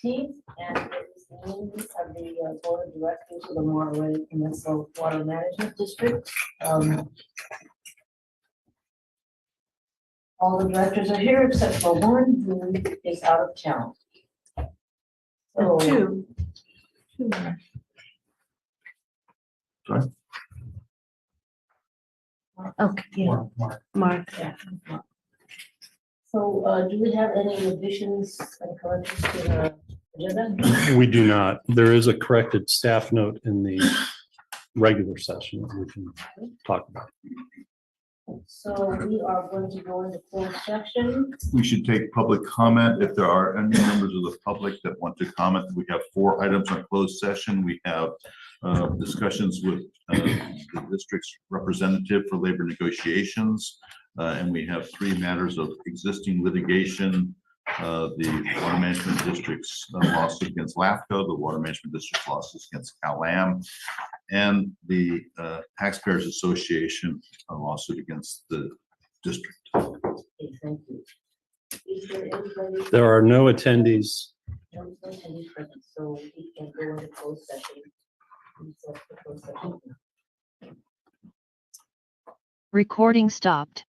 18th, and it is the meeting of the Board of Directors of the Monterey Peninsula Water Management District. All the directors are here except for one who is out of town. So, Two. Okay, yeah, Mark. yeah. So, do we have any additions and corrections to the agenda? We do not. There is a corrected staff note in the regular session that we can talk about. So we are going to go into closed section. We should take public comment if there are any members of the public that want to comment. We have 4 items on closed session. We have discussions with the district's representative for labor negotiations. And we have 3 matters of existing litigation. The Water Management District's lawsuit against LAFCO, the Water Management District's lawsuit against CalAm, and the Taxpayers Association lawsuit against the district. Okay, thank you. Is there anybody? There are no attendees. No, attendees present, so we can go into closed session. Closed session. Recording stopped.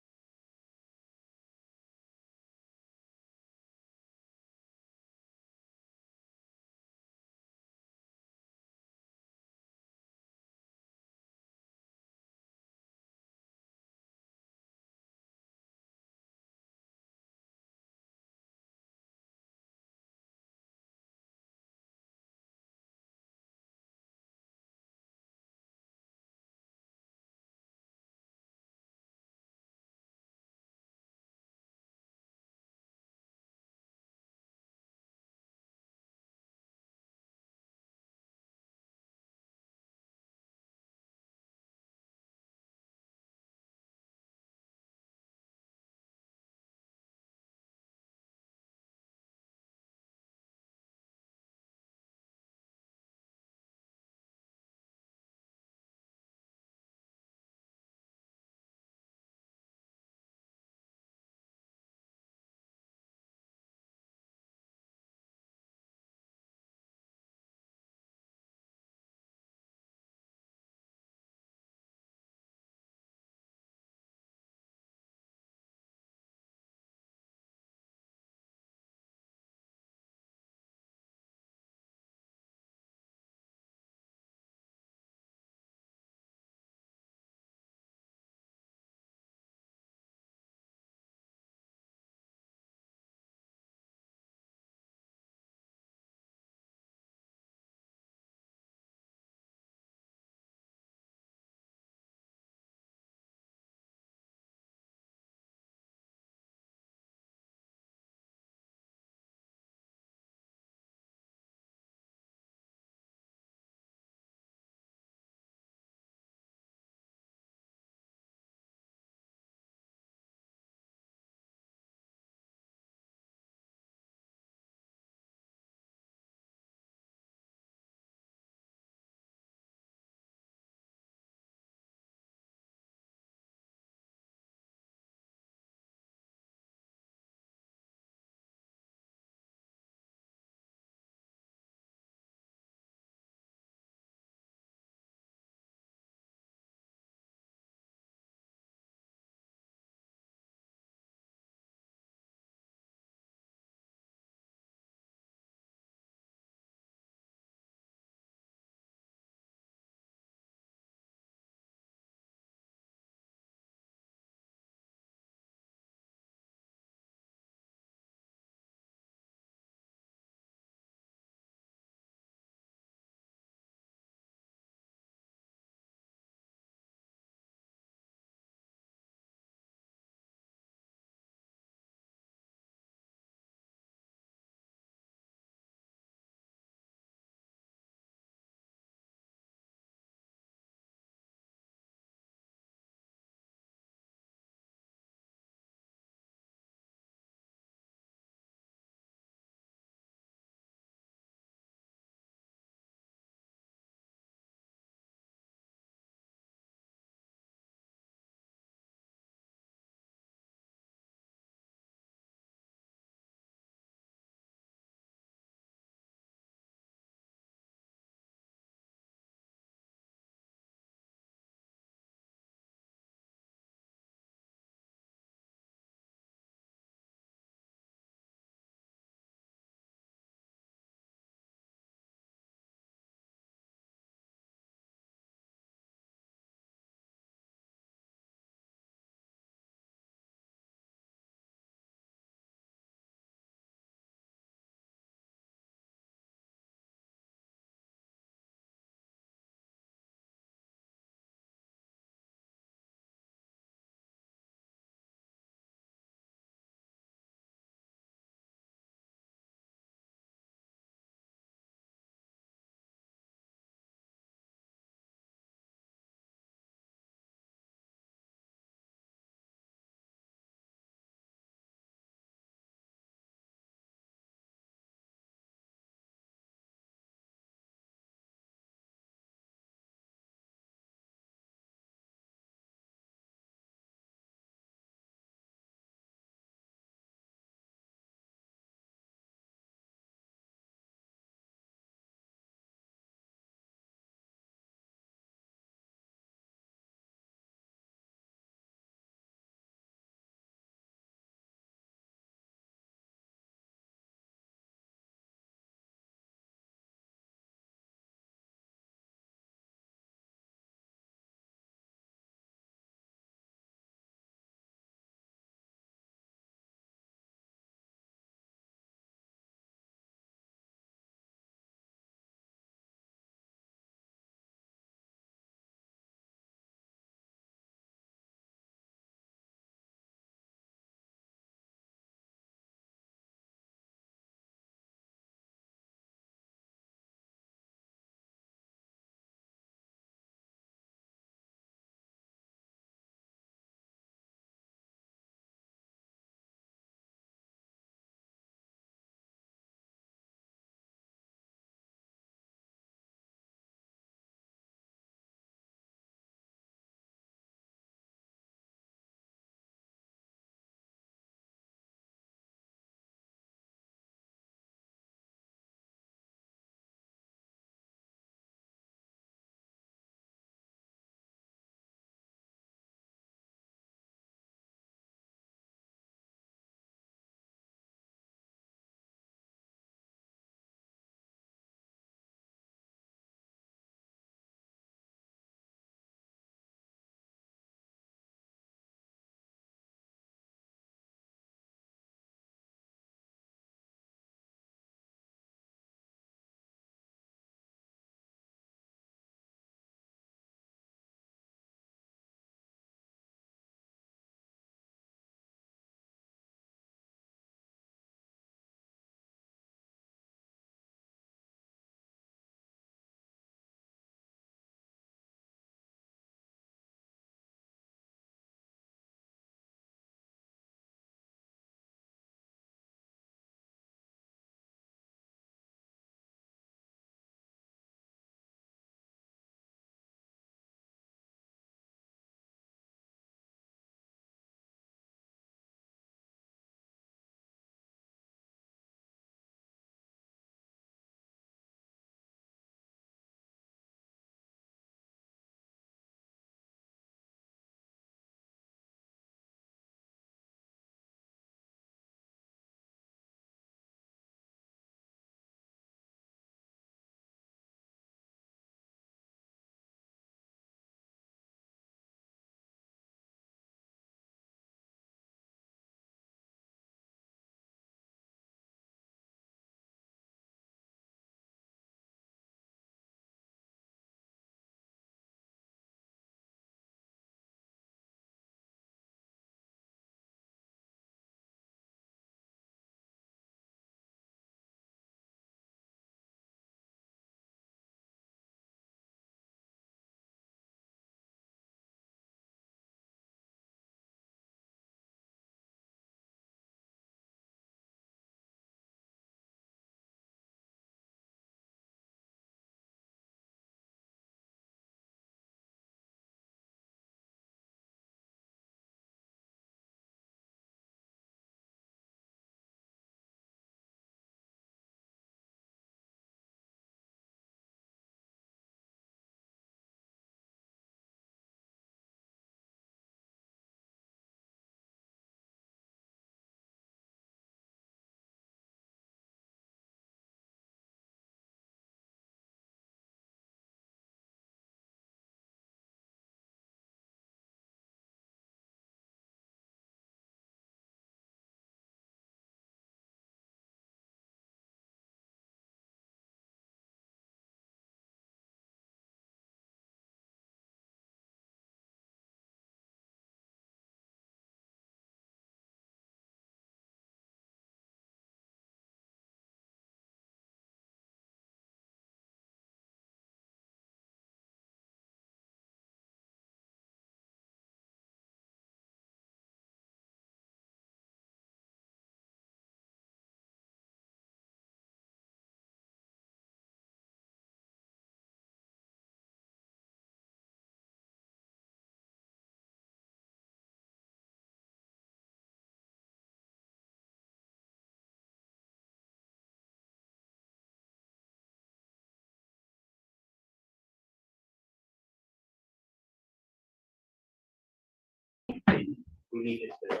who needed to,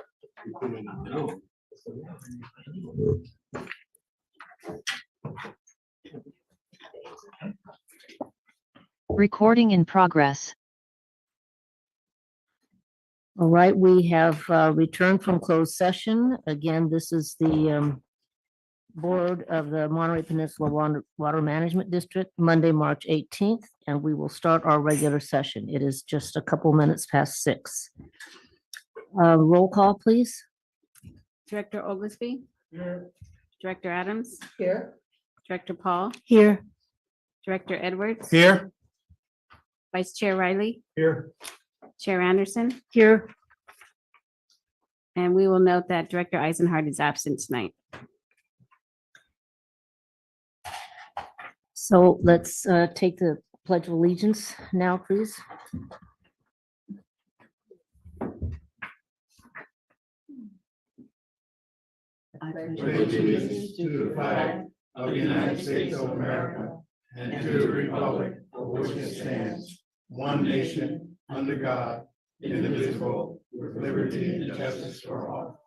who needed to know. Recording in progress. All right, we have returned from closed session. Again, this is the Board of the Monterey Peninsula Water Management District, Monday, March 18th, and we will start our regular session. It is just a couple minutes past 6. Roll call, please. Director Oglesby. Director Adams. Here. Director Paul. Here. Director Edwards. Here. Vice Chair Riley. Here. Chair Anderson. Here. And we will note that Director Eisenhardt is absent tonight. So let's take the Pledge of Allegiance now, please. Allegiance to the flag of the United States of America and to the republic for which it stands, one nation, under God, indivisible, with liberty and justice for all.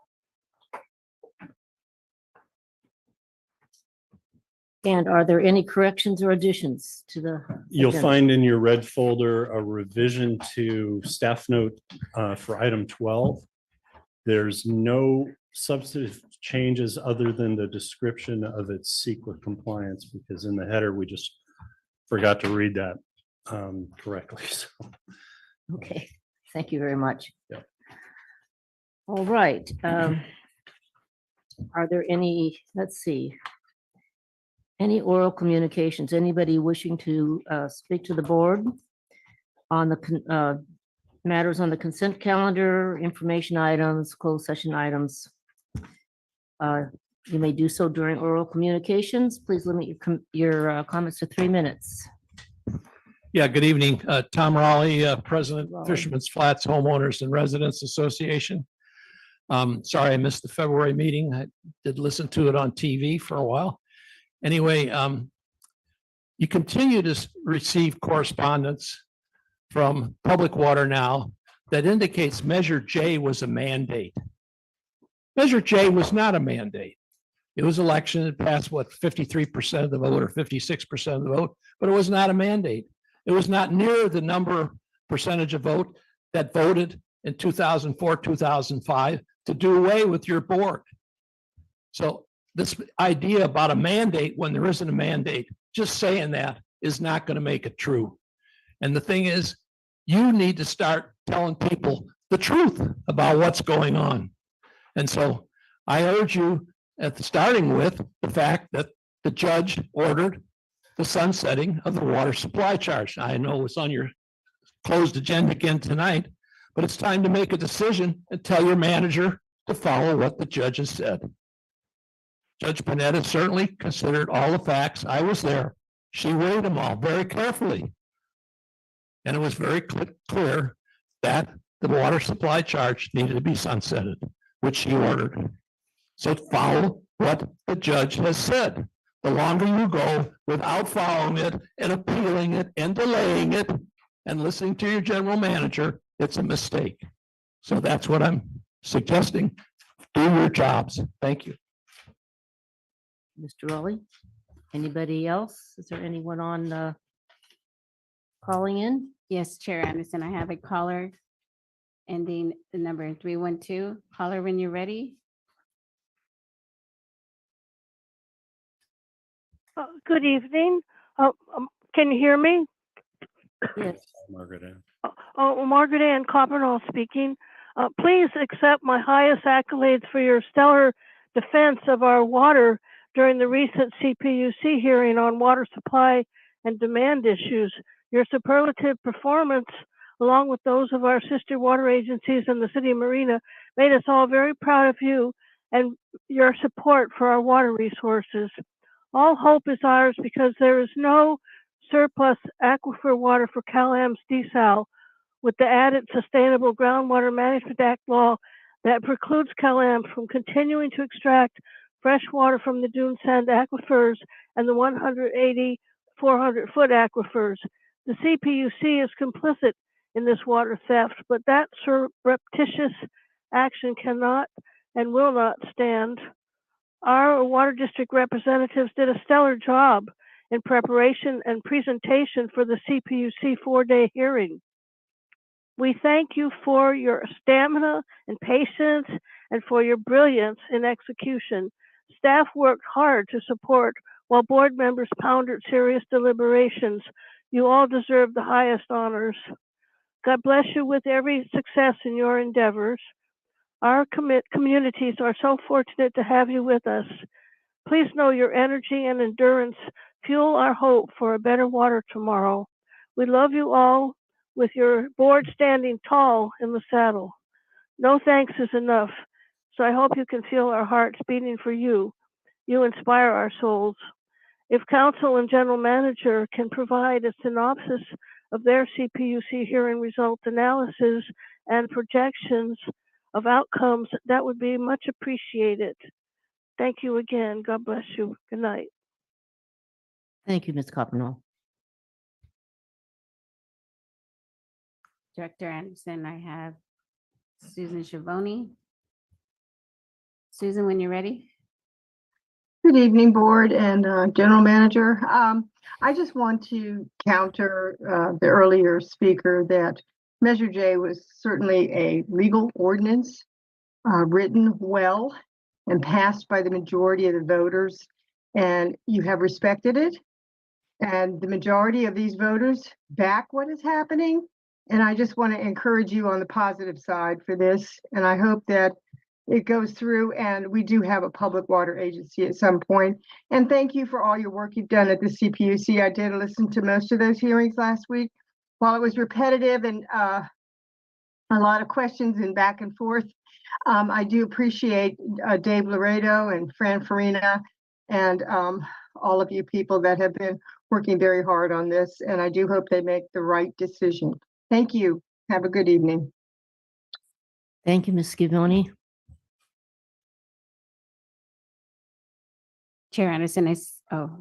And are there any corrections or additions to the? You'll agenda? find in your red folder a revision to staff note for item 12. There's no substantive changes other than the description of its secret compliance, because in the header, we just forgot to read that correctly. So, Okay, thank you very much. Yep. All right. Are there any, let's see, any oral communications? Anybody wishing to speak to the board on the matters on the consent calendar, information items, closed session items? You may do so during oral communications. Please limit your comments to 3 minutes. Yeah, good evening. Tom Raleigh, President, Raleigh. Fisherman's Flats Homeowners and Residents Association. Sorry, I missed the February meeting. I did listen to it on TV for a while. Anyway, you continue to receive correspondence from Public Water Now that indicates Measure J was a mandate. Measure J was not a mandate. It was election. It passed, what, 53% of the vote or 56% of the vote, but it was not a mandate. It was not near the percentage of vote that voted in 2004, 2005 to do away with your board. So this idea about a mandate when there isn't a mandate, just saying that is not going to make it true. And the thing is, you need to start telling people the truth about what's going on. And so I urge you, starting with the fact that the judge ordered the sunsetting of the water supply charge. I know it's on your closed agenda again tonight, but it's time to make a decision and tell your manager to follow what the judge has said. Judge Panetta certainly considered all the facts. I was there. She weighed them all very carefully. And it was very clear that the water supply charge needed to be sunsetted, which she ordered. So follow what the judge has said. The longer you go without following it and appealing it and delaying it and listening to your general manager, it's a mistake. So that's what I'm suggesting. Do your jobs. Thank you. Mr. Raleigh, anybody else? Is there anyone on calling in? Yes, Chair Anderson, I have a caller ending the number 312. Caller, when you're ready. Good evening. Can you hear me? Yes. Margaret Ann. Margaret Ann Coppernoll speaking. Please accept my highest accolades for your stellar defense of our water during the recent CPUC hearing on water supply and demand issues. Your superlative performance, along with those of our sister water agencies and the city of Marina, made us all very proud of you and your support for our water resources. All hope is ours because there is no surplus aquifer water for CalAM's desal, with the added Sustainable Groundwater Management Act law that precludes CalAM from continuing to extract fresh water from the dune sand aquifers and the 180 400-foot aquifers. The CPUC is complicit in this water theft, but that surreptitious action cannot and will not stand. Our water district representatives did a stellar job in preparation and presentation for the CPUC 4-day hearing. We thank you for your stamina and patience and for your brilliance in execution. Staff worked hard to support while board members pondered serious deliberations. You all deserve the highest honors. God bless you with every success in your endeavors. Our communities are so fortunate to have you with us. Please know your energy and endurance fuel our hope for a better water tomorrow. We love you all with your board standing tall in the saddle. No thanks is enough, so I hope you can feel our hearts beating for you. You inspire our souls. If council and general manager can provide a synopsis of their CPUC hearing result analysis and projections of outcomes, that would be much appreciated. Thank you again. God bless you. Good night. Thank you, Ms. Coppenall. Director Anderson, I have Susan Schiavone. Susan, when you're ready. Good evening, board and general manager. I just want to counter the earlier speaker that Measure J was certainly a legal ordinance written well and passed by the majority of the voters, and you have respected it. And the majority of these voters back what is happening. And I just want to encourage you on the positive side for this. And I hope that it goes through and we do have a public water agency at some point. And thank you for all your work you've done at the CPUC. I did listen to most of those hearings last week. While it was repetitive and a lot of questions and back and forth, I do appreciate Dave Laredo and Fran Farina and all of you people that have been working very hard on this. And I do hope they make the right decision. Thank you. Have a good evening. Thank you, Ms. Schiavone. Chair Anderson is,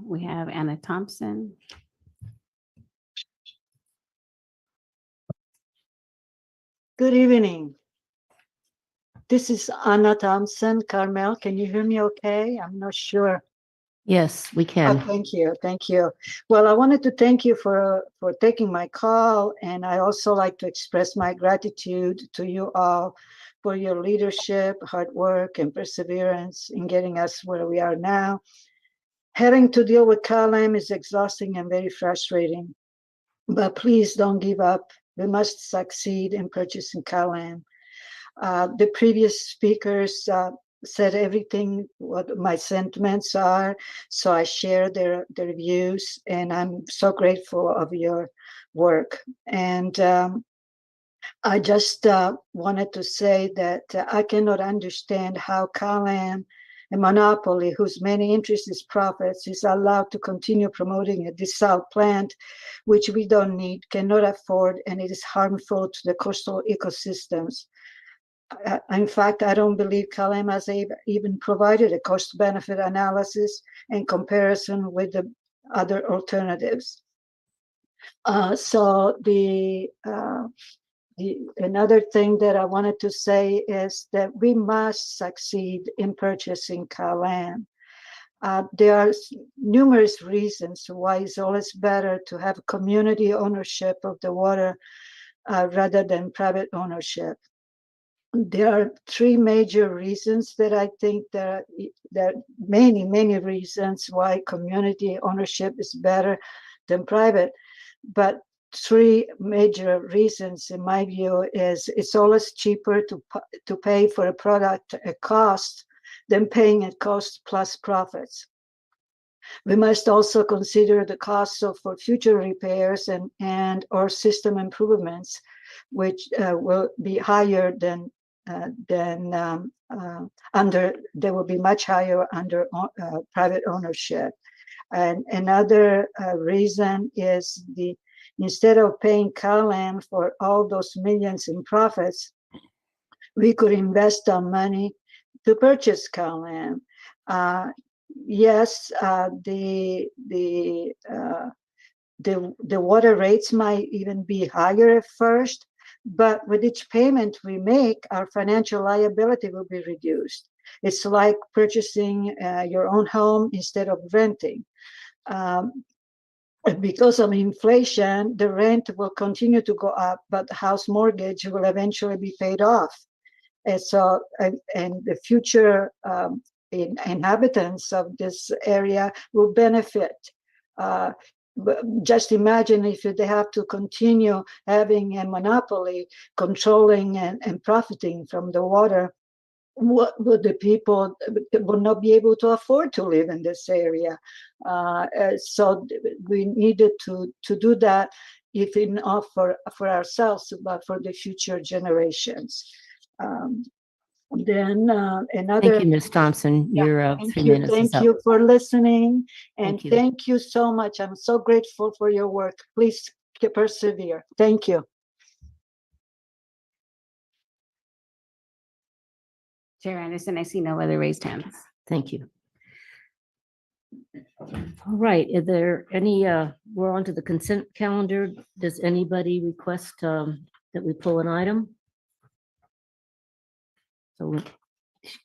we have Anna Thompson. Good evening. This is Anna Thompson. Carmel, can you hear me okay? I'm not sure. Yes, we Oh, can. thank you. Thank you. Well, I wanted to thank you for taking my call. And I also like to express my gratitude to you all for your leadership, hard work, and perseverance in getting us where we are now. Having to deal with CalAM is exhausting and very frustrating. But please don't give up. We must succeed in purchasing CalAM. The previous speakers said everything what my sentiments are, so I share their views, and I'm so grateful of your work. And I just wanted to say that I cannot understand how CalAM, a monopoly whose main interest is profits, is allowed to continue promoting a desal plant, which we don't need, cannot afford, and it is harmful to the coastal ecosystems. In fact, I don't believe CalAM has even provided a cost-benefit analysis in comparison with the other alternatives. So another thing that I wanted to say is that we must succeed in purchasing CalAM. There are numerous reasons why it's always better to have community ownership of the water rather than private ownership. There are three major reasons that I think that many reasons why community ownership is better than private, but three major reasons in my view is it's always cheaper to pay for a product at cost than paying at cost plus profits. We must also consider the costs for future repairs and or system improvements, which will be higher than they will be much higher under private ownership. And another reason is instead of paying CalAM for all those millions in profits, we could invest our money to purchase CalAM. Yes, the water rates might even be higher at first, But with each payment we make, our financial liability will be reduced. It's like purchasing your own home instead of renting. Because of inflation, the rent will continue to go up, but the house mortgage will eventually be paid off. And so, and the future inhabitants of this area will benefit. Just imagine if they have to continue having a monopoly, controlling and profiting from the water. What would the people would not be able to afford to live in this area? So we needed to do that, if not for ourselves, but for the future generations. Then another. Thank you, Ms. Thompson. Yeah, Your thank 3 you. minutes is Thank up. you for listening, and Thank you. thank you so much. I'm so grateful for your work. Please persevere. Thank you. Chair Anderson, I see no other raised hands. Thank you. All right, are there any, we're on to the consent calendar. Does anybody request that we pull an item? So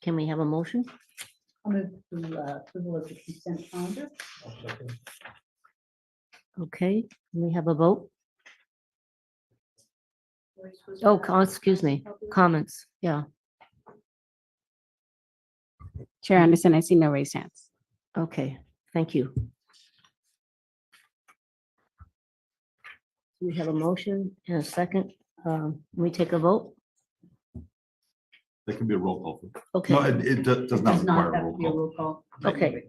can we have a motion? I'll move to approval of the consent calendar. Okay, can we have a vote? Oh, excuse me, comments, yeah. Chair Anderson, I see no raised hands. Okay, thank you. We have a motion and a second. We take a vote? There can be a roll call. No, Okay, it does not Does not require a have roll to be a call. roll call. okay.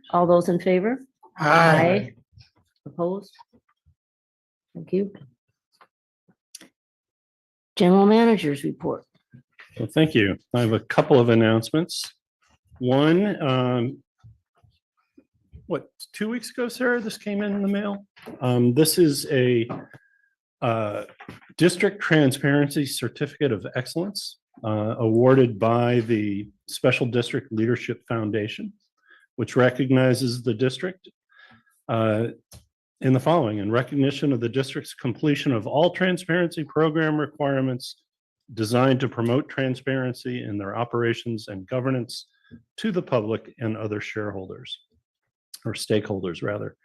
All those in favor? Aye. Opposed? Thank you. General Manager's report. Well, thank you. I have a couple of announcements. One, 2 weeks ago, Sarah, this came in the mail. This is a district transparency certificate of excellence awarded by the Special District Leadership Foundation, which recognizes the district in the following: in recognition of the district's completion of all transparency program requirements designed to promote transparency in their operations and governance to the public and other shareholders, or stakeholders rather.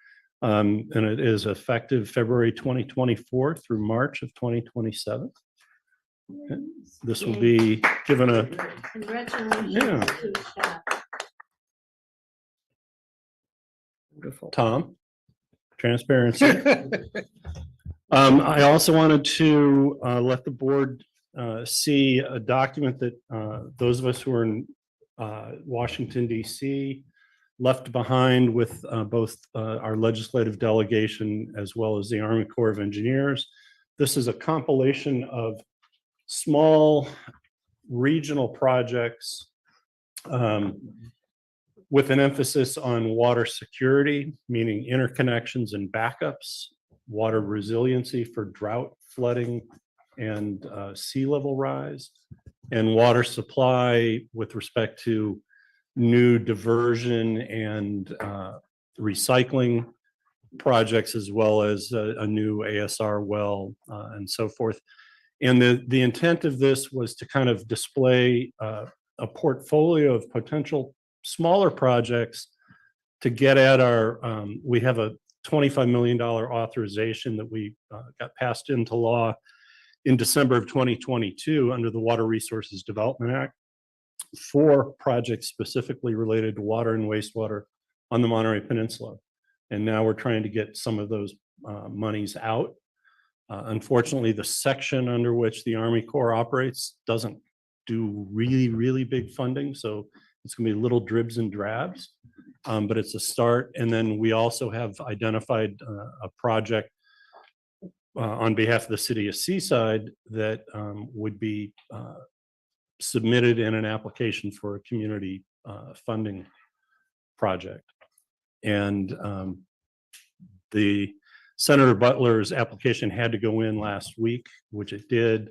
And it is effective February 2024 through March of 2027. This will be given a, Congratulations. Yeah. to staff. Wonderful. Tom, transparency. I also wanted to let the board see a document that those of us who are in Washington, D.C. left behind with both our legislative delegation as well as the Army Corps of Engineers. This is a compilation of small regional projects with an emphasis on water security, meaning interconnections and backups, water resiliency for drought, flooding, and sea level rise, and water supply with respect to new diversion and recycling projects, as well as a new ASR well and so forth. And the intent of this was to kind of display a portfolio of potential smaller projects to get at our, we have a $25 million authorization that we got passed into law in December of 2022 under the Water Resources Development Act for projects specifically related to water and wastewater on the Monterey Peninsula. And now we're trying to get some of those monies out. Unfortunately, the section under which the Army Corps operates doesn't do really, really big funding. So it's going to be little dribs and drabs, but it's a start. And then we also have identified a project on behalf of the city of Seaside that would be submitted in an application for a community funding project. And the Senator Butler's application had to go in last week, which it did.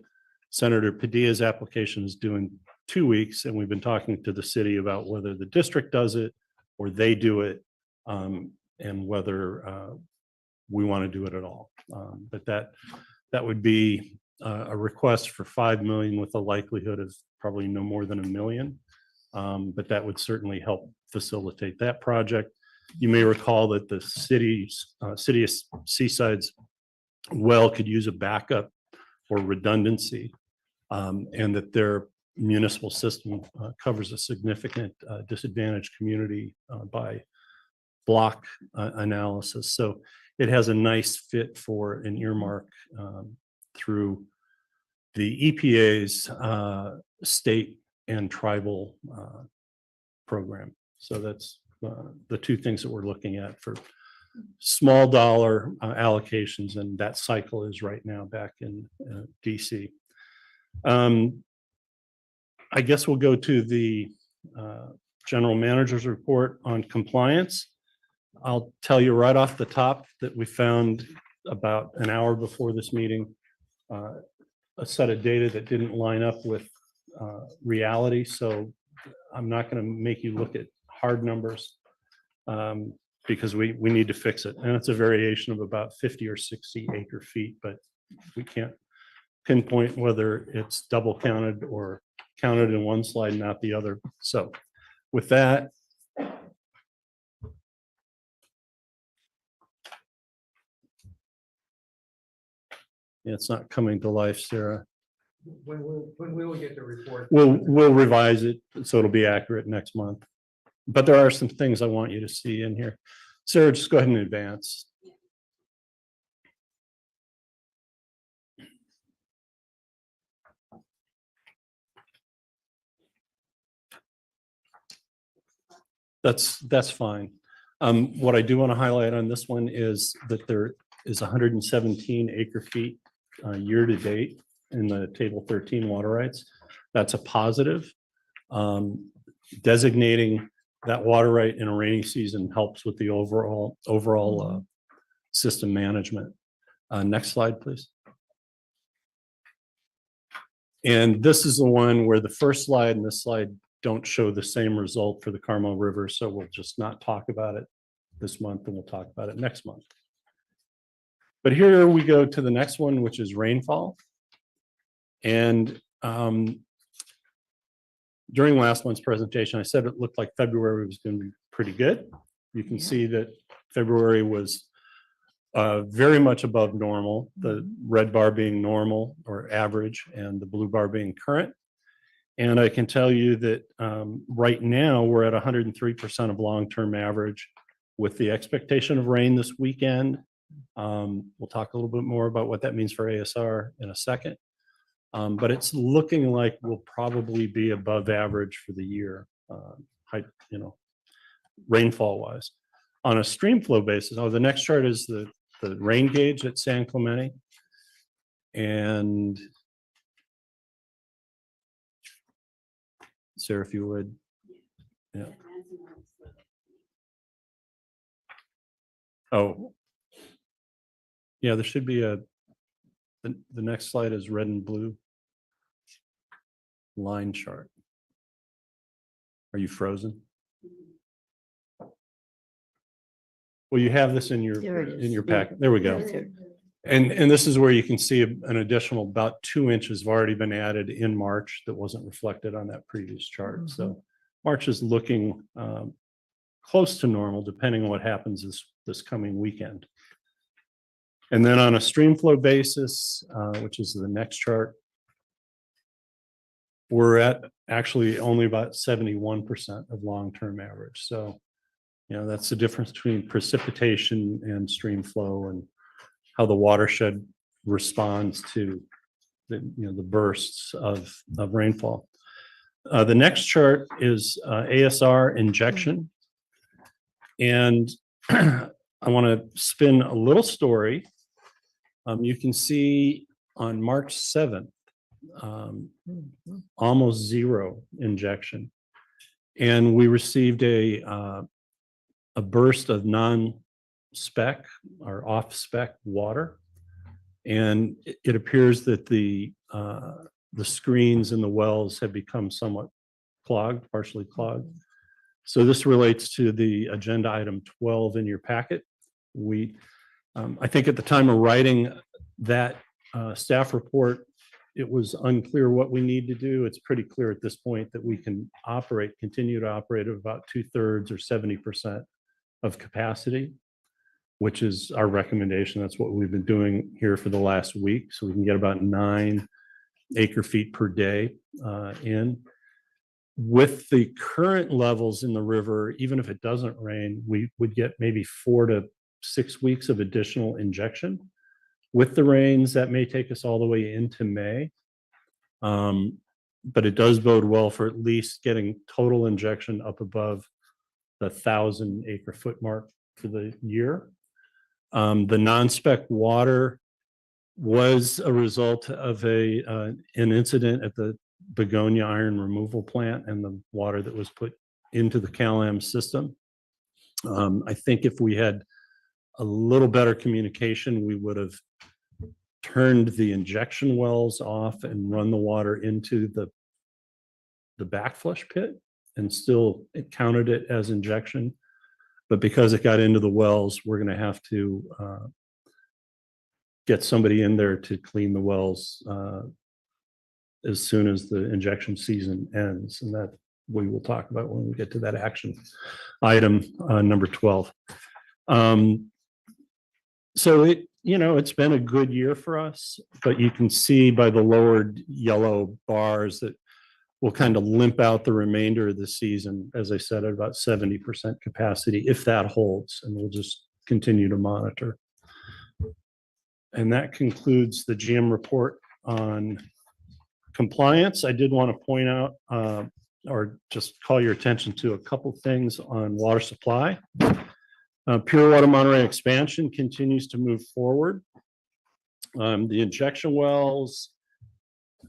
Senator Padilla's application is due in 2 weeks, and we've been talking to the city about whether the district does it or they do it, and whether we want to do it at all. But that would be a request for 5 million with a likelihood of probably no more than 1 million. But that would certainly help facilitate that project. You may recall that the city of Seaside's well could use a backup or redundancy, and that their municipal system covers a significant disadvantaged community by block analysis. So it has a nice fit for an earmark through the EPA's state and tribal program. So that's the two things that we're looking at for small dollar allocations, and that cycle is right now back in DC. I guess we'll go to the general manager's report on compliance. I'll tell you right off the top that we found about an hour before this meeting a set of data that didn't line up with reality. So I'm not going to make you look at hard numbers because we need to fix it. And it's a variation of about 50 or 60 acre feet, but we can't pinpoint whether it's double counted or counted in one slide, not the other. So with that, it's not coming to life, Sarah. When we will get the report. We'll revise it so it'll be accurate next month. But there are some things I want you to see in here. Sarah, just go ahead and advance. That's fine. What I do want to highlight on this one is that there is 117 acre feet year to date in the table 13 water rights. That's a positive. Designating that water right in a rainy season helps with the overall system management. Next slide, please. And this is the one where the first slide and this slide don't show the same result for the Carmel River. So we'll just not talk about it this month, and we'll talk about it next month. But here we go to the next one, which is rainfall. And during last month's presentation, I said it looked like February was going to be pretty good. You can see that February was very much above normal, the red bar being normal or average and the blue bar being current. And I can tell you that right now we're at 103% of long-term average with the expectation of rain this weekend. We'll talk a little bit more about what that means for ASR in a second. But it's looking like we'll probably be above average for the year, rainfall wise. On a stream flow basis, the next chart is the rain gauge at San Clemente. And Sarah, if you would. Yeah. Oh. Yeah, there should be the next slide is red and blue line chart. Are you frozen? Well, you have this in your packet. There we go. And this is where you can see an additional about 2 inches have already been added in March that wasn't reflected on that previous chart. So March is looking close to normal, depending on what happens this coming weekend. And then on a stream flow basis, which is the next chart, we're at actually only about 71% of long-term average. So, that's the difference between precipitation and stream flow and how the watershed responds to the bursts of rainfall. The next chart is ASR injection. And I want to spin a little story. You can see on March 7th, almost zero injection. And we received a burst of non-spec or off-spec water. And it appears that the screens in the wells have become somewhat clogged, partially clogged. So this relates to the agenda item 12 in your packet. I think at the time of writing that staff report, it was unclear what we need to do. It's pretty clear at this point that we can continue to operate at about 2/3 or 70% of capacity, which is our recommendation. That's what we've been doing here for the last week. So we can get about 9 acre-feet per day in. With the current levels in the river, even if it doesn't rain, we would get maybe 4 to 6 weeks of additional injection. With the rains, that may take us all the way into May. But it does bode well for at least getting total injection up above the 1,000 acre-foot mark for the year. The non-spec water was a result of an incident at the Begonia iron removal plant and the water that was put into the CalAm system. I think if we had a little better communication, we would have turned the injection wells off and run the water into the backflush pit and still it counted it as injection. But because it got into the wells, we're going to have to get somebody in there to clean the wells as soon as the injection season ends. And that we will talk about when we get to that action item number 12. So it's been a good year for us, but you can see by the lowered yellow bars that we'll kind of limp out the remainder of the season, as I said, at about 70% capacity, if that holds, and we'll just continue to monitor. And that concludes the GM report on compliance. I did want to point out or just call your attention to a couple things on water supply. Pure Water Monterey expansion continues to move forward. The injection wells,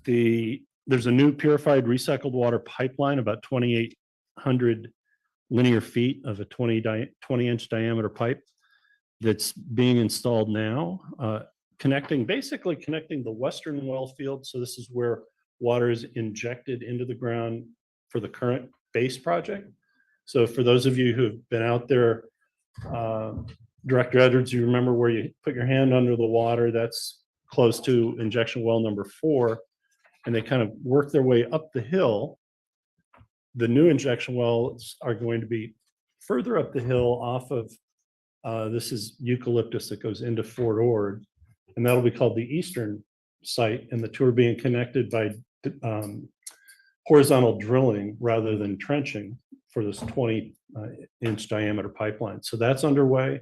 there's a new purified recycled water pipeline, about 2,800 linear feet of a 20-inch diameter pipe that's being installed now, basically connecting the western well field. So this is where water is injected into the ground for the current base project. So for those of you who have been out there, Director Edwards, you remember where you put your hand under the water? That's close to injection well number 4. And they kind of work their way up the hill. The new injection wells are going to be further up the hill off of, this is eucalyptus that goes into Fort Ord, and that'll be called the eastern site. And the two are being connected by horizontal drilling rather than trenching for this 20-inch diameter pipeline. So that's underway.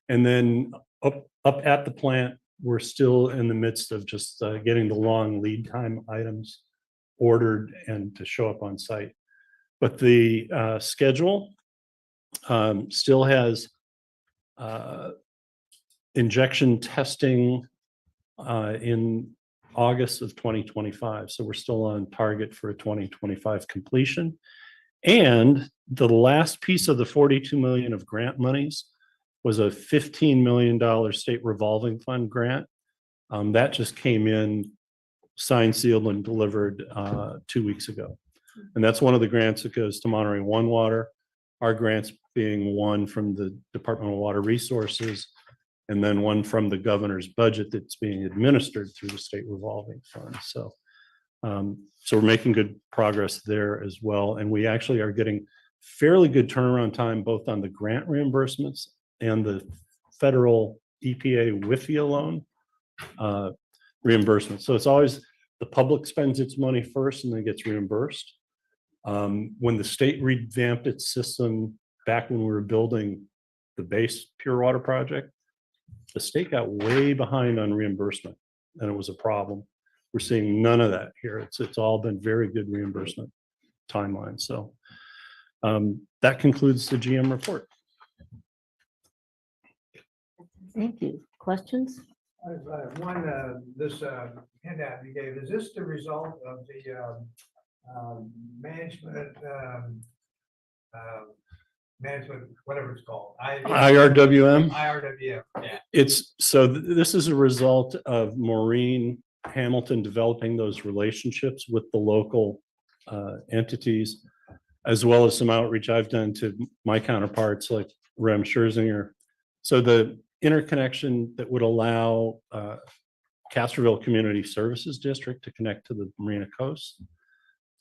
And then up at the plant, we're still in the midst of just getting the long lead time items ordered and to show up on site. But the schedule still has injection testing in August of 2025. So we're still on target for a 2025 completion. And the last piece of the $42 million of grant monies was a $15 million state revolving fund grant. That just came in, signed, sealed, and delivered 2 weeks ago. And that's one of the grants that goes to Monterey One Water. Our grants being one from the Department of Water Resources, and then one from the governor's budget that's being administered through the state revolving fund. So we're making good progress there as well. And we actually are getting fairly good turnaround time, both on the grant reimbursements and the federal EPA WIFIA loan reimbursement. So it's always the public spends its money first and then gets reimbursed. When the state revamped its system back when we were building the base pure water project, the state got way behind on reimbursement, and it was a problem. We're seeing none of that here. It's all been very good reimbursement timeline. So that concludes the GM report. Thank you. Questions? One, this handout you gave, is this the result of the management, whatever it's called? IRWM? IRWM, yeah. This is a result of Maureen Hamilton developing those relationships with the local entities, as well as some outreach I've done to my counterparts like Rem Scherzinger. So the interconnection that would allow Castroville Community Services District to connect to the Marina Coast.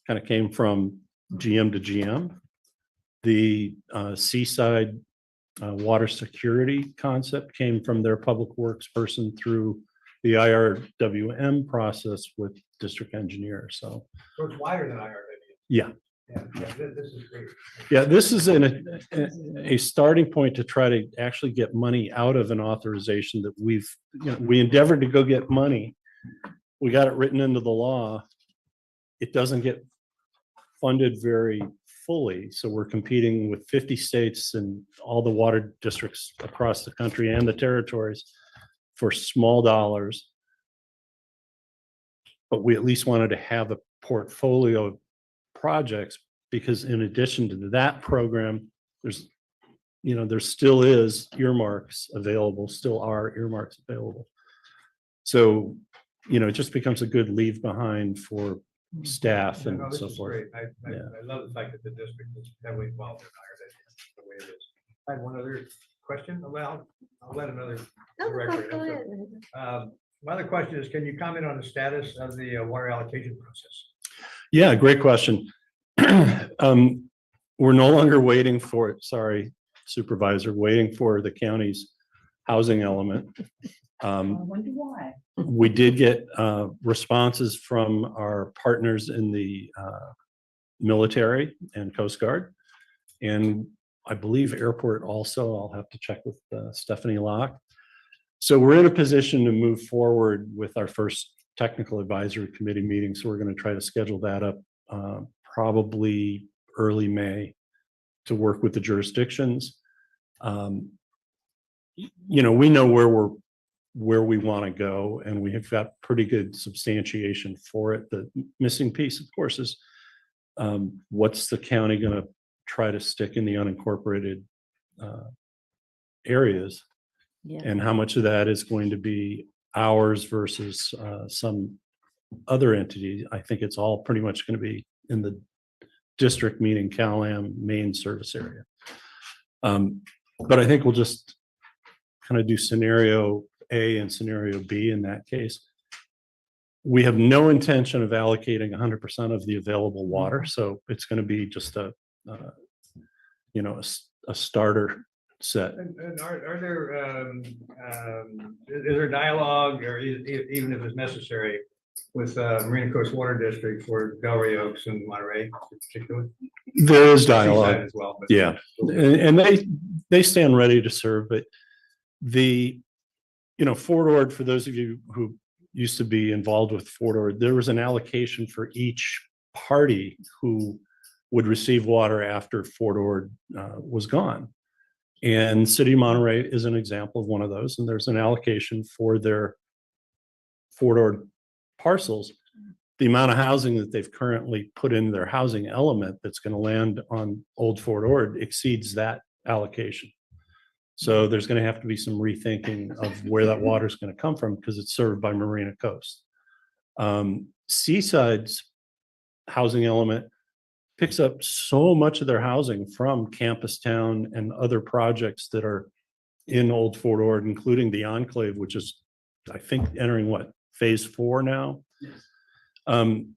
Kind of came from GM to GM. The seaside water security concept came from their public works person through the IRWM process with district engineer. So it's wider than IRW. yeah. Yeah, this is great. Yeah, this is a starting point to try to actually get money out of an authorization that we endeavored to go get money. We got it written into the law. It doesn't get funded very fully. So we're competing with 50 states and all the water districts across the country and the territories for small dollars. But we at least wanted to have a portfolio of projects, because in addition to that program, there still is earmarks available, still are earmarks available. So, it just becomes a good leave behind for staff and This so is forth. great. I love the fact that the district is heavily involved in IRW the way it is. I had one other question. Well, I'll let another director answer. My other question is, can you comment on the status of the water allocation process? Yeah, great question. We're no longer waiting for it. Sorry, Supervisor, waiting for the county's housing element. Wonder why. We did get responses from our partners in the military and Coast Guard. And I believe airport also. I'll have to check with Stephanie Locke. So we're in a position to move forward with our first technical advisory committee meeting. So we're going to try to schedule that up probably early May to work with the jurisdictions. We know where we want to go, and we have got pretty good substantiation for it. The missing piece, of course, is what's the county going to try to stick in the unincorporated areas, Yeah. and how much of that is going to be ours versus some other entity. I think it's all pretty much going to be in the district, meaning Cal-Am main service area. But I think we'll just kind of do scenario A and scenario B in that case. We have no intention of allocating 100% of the available water, so it's going to be just a starter set. And are there, is there dialogue, or even if it's necessary, with Marina Coast Water District for Delray Oaks and Monterey in particular? There is Seaside dialogue. as well. But Yeah, and they stand ready to serve, but Fort Ord, for those of you who used to be involved with Fort Ord, there was an allocation for each party who would receive water after Fort Ord was gone. And City of Monterey is an example of one of those, and there's an allocation for their Fort Ord parcels. The amount of housing that they've currently put in their housing element that's going to land on Old Fort Ord exceeds that allocation. So there's going to have to be some rethinking of where that water is going to come from, because it's served by Marina Coast. Seaside's housing element picks up so much of their housing from Campus Town and other projects that are in Old Fort Ord, including the Enclave, which is, I think, entering phase 4 now. And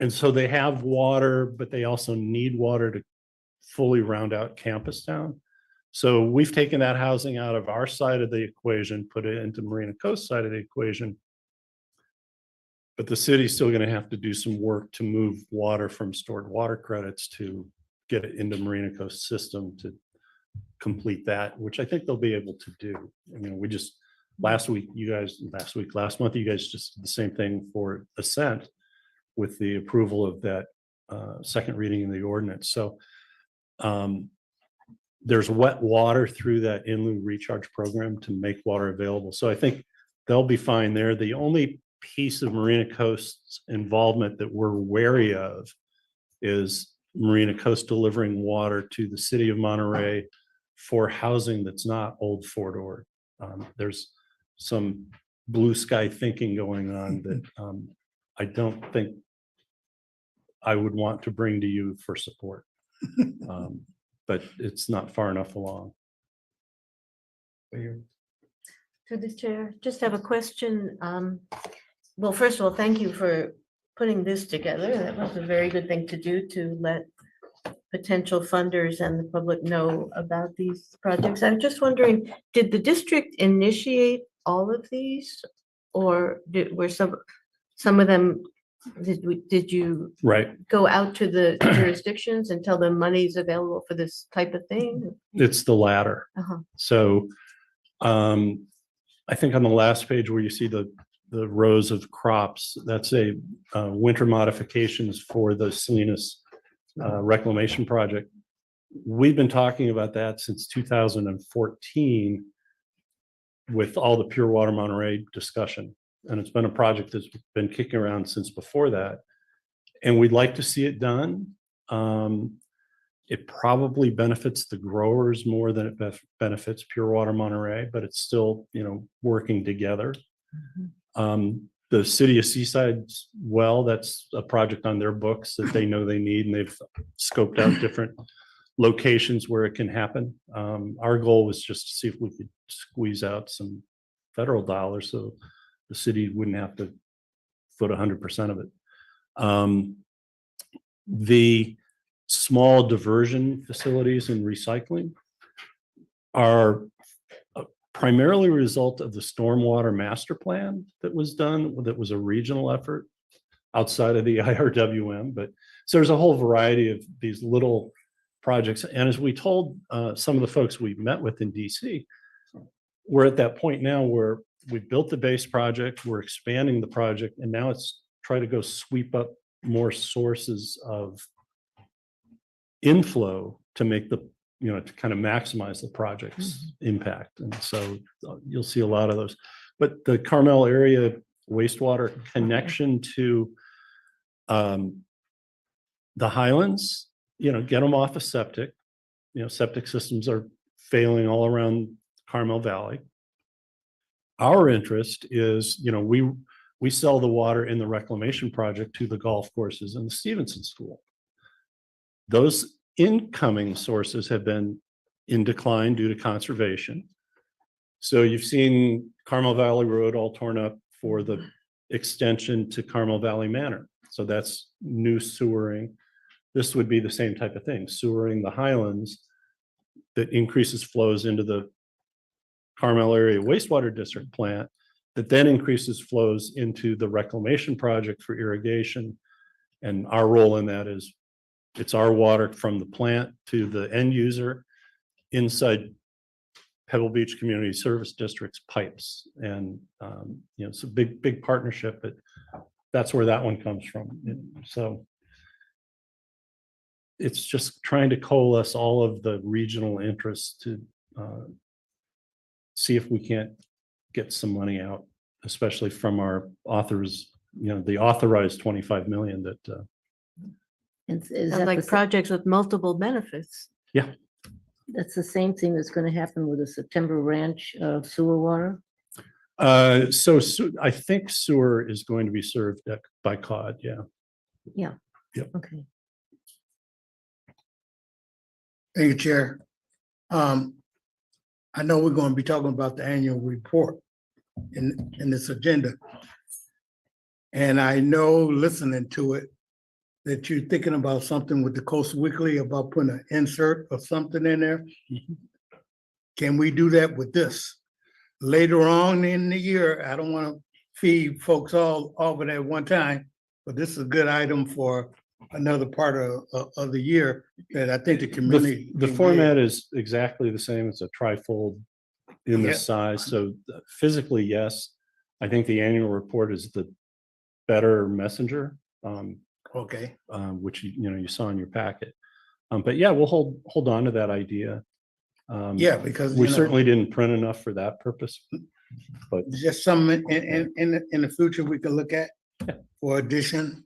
so they have water, but they also need water to fully round out Campus Town. So we've taken that housing out of our side of the equation, put it into Marina Coast side of the equation. But the city's still going to have to do some work to move water from stored water credits to get it into Marina Coast system to complete that, which I think they'll be able to do. We just, last month, you guys just did the same thing for Ascent with the approval of that second reading in the ordinance. So there's wet water through that in-lieu recharge program to make water available. So I think they'll be fine there. The only piece of Marina Coast's involvement that we're wary of is Marina Coast delivering water to the city of Monterey for housing that's not Old Fort Ord. There's some blue sky thinking going on that I don't think I would want to bring to you for support. But it's not far enough along. To the chair, just have a question. Well, first of all, thank you for putting this together. That was a very good thing to do, to let potential funders and the public know about these projects. I'm just wondering, did the district initiate all of these? Or were some of them, did you Right. go out to the jurisdictions and tell them money's available for this type of thing? It's the latter. Uh-huh. So I think on the last page where you see the rows of crops, that's a winter modifications for the Salinas reclamation project. We've been talking about that since 2014 with all the Pure Water Monterey discussion. And it's been a project that's been kicking around since before that. And we'd like to see it done. It probably benefits the growers more than it benefits Pure Water Monterey, but it's still, working together. The city of Seaside's well, that's a project on their books that they know they need, and they've scoped out different locations where it can happen. Our goal was just to see if we could squeeze out some federal dollars so the city wouldn't have to foot 100% of it. The small diversion facilities and recycling are primarily a result of the stormwater master plan that was done, that was a regional effort outside of the IRWM. But so there's a whole variety of these little projects. And as we told some of the folks we met with in DC, we're at that point now where we've built the base project, we're expanding the project, and now it's try to go sweep up more sources of inflow to make the, to kind of maximize the project's impact. And so you'll see a lot of those. But the Carmel area wastewater connection to the Highlands, get them off of septic. Septic systems are failing all around Carmel Valley. Our interest is, we sell the water in the reclamation project to the golf courses and the Stevenson School. Those incoming sources have been in decline due to conservation. So you've seen Carmel Valley Road all torn up for the extension to Carmel Valley Manor. So that's new sewering. This would be the same type of thing, sewering the Highlands that increases flows into the Carmel area wastewater district plant that then increases flows into the reclamation project for irrigation. And our role in that is it's our water from the plant to the end user inside Pebble Beach Community Service District's pipes. And, it's a big partnership, but that's where that one comes from. So it's just trying to coalesce all of the regional interests to see if we can't get some money out, especially from our authors, the authorized 25 million that Is Sounds that like the projects with multiple benefits. That's the same thing that's going to happen with the September Ranch sewer water? So I think sewer is going to be served by COD. Yeah. Okay. Thank you, Chair. I know we're going to be talking about the annual report in this agenda. And I know, listening to it, that you're thinking about something with the Coast Weekly about putting an insert or something in there. Can we do that with this? Later on in the year, I don't want to feed folks all of it at one time, but this is a good item for another part of the year that I think the community. The format is exactly the same. It's a trifold in this size. So physically, yes. I think the annual report is the better messenger. Okay. Which you saw in your packet. But yeah, we'll hold on to that idea. Because we certainly didn't print enough for that purpose. But just some in the future we can look at for addition.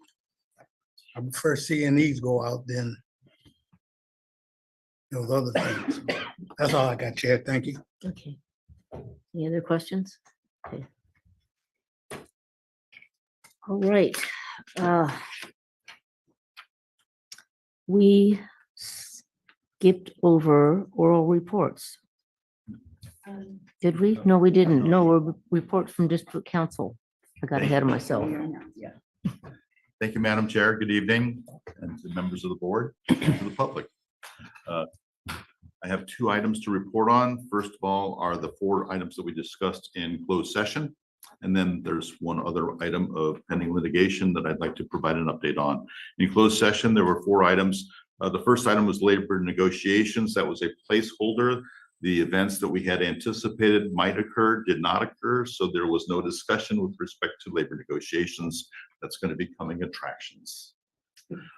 I prefer seeing these go out than those other things. That's all I got, Chair. Thank you. Okay. Any other questions? Okay. All right. We skipped over oral reports. Did we? No, we didn't. No, we're reports from district council. I got ahead of myself. Thank you, Madam Chair. Good evening, and to members of the board, and to the public. I have 2 items to report on. First of all are the 4 items that we discussed in closed session. And then there's one other item of pending litigation that I'd like to provide an update on. In closed session, there were 4 items. The first item was labor negotiations. That was a placeholder. The events that we had anticipated might occur did not occur, so there was no discussion with respect to labor negotiations. That's going to be coming attractions.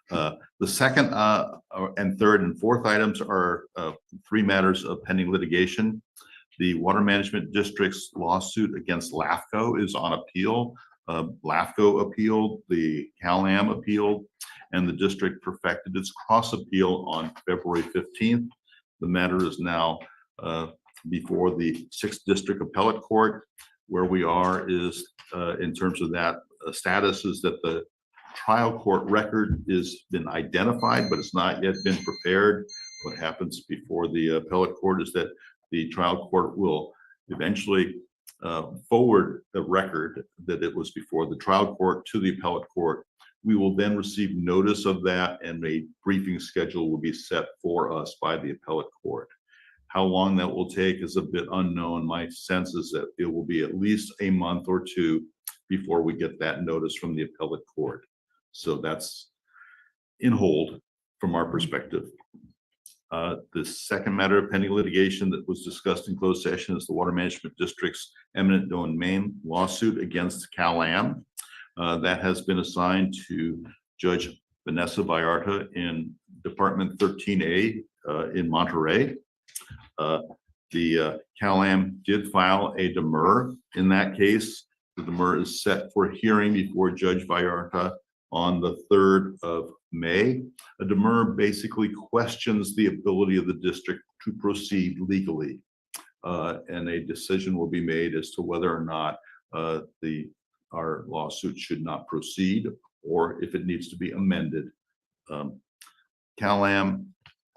The second and third and fourth items are 3 matters of pending litigation. The Water Management District's lawsuit against LAFCO is on appeal. LAFCO appealed, the CalAm appealed, and the district perfected its cross appeal on February 15th. The matter is now before the 6th District Appellate Court. Where we are is in terms of that status is that the trial court record has been identified, but it's not yet been prepared. What happens before the appellate court is that the trial court will eventually forward the record that it was before the trial court to the appellate court. We will then receive notice of that, and a briefing schedule will be set for us by the appellate court. How long that will take is a bit unknown. My sense is that it will be at least a month or 2 before we get that notice from the appellate court. So that's in hold from our perspective. The second matter of pending litigation that was discussed in closed session is the Water Management District's eminent domain lawsuit against CalAm. That has been assigned to Judge Vanessa Vallarta in Department 13A in Monterey. The CalAm did file a demur in that case. The demur is set for hearing before Judge Vallarta on the 3rd of May. A demur basically questions the ability of the district to proceed legally. And a decision will be made as to whether or not our lawsuit should not proceed, or if it needs to be amended. CalAm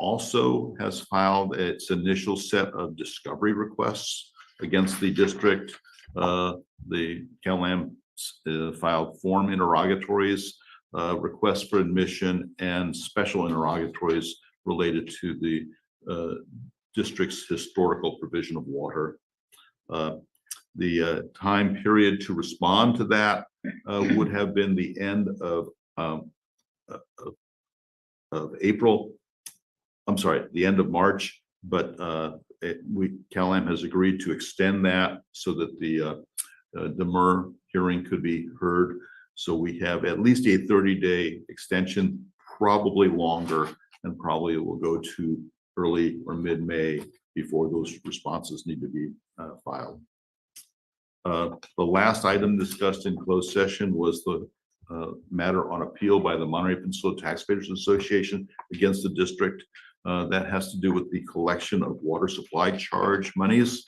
also has filed its initial set of discovery requests against the district. The CalAm filed form interrogatories, requests for admission, and special interrogatories related to the district's historical provision of water. The time period to respond to that would have been the end of April. I'm sorry, the end of March, but CalAm has agreed to extend that so that the demur hearing could be heard. So we have at least a 30-day extension, probably longer, and probably it will go to early or mid-May before those responses need to be filed. The last item discussed in closed session was the matter on appeal by the Monterey Peninsula Taxpayers Association against the district. That has to do with the collection of water supply charge monies.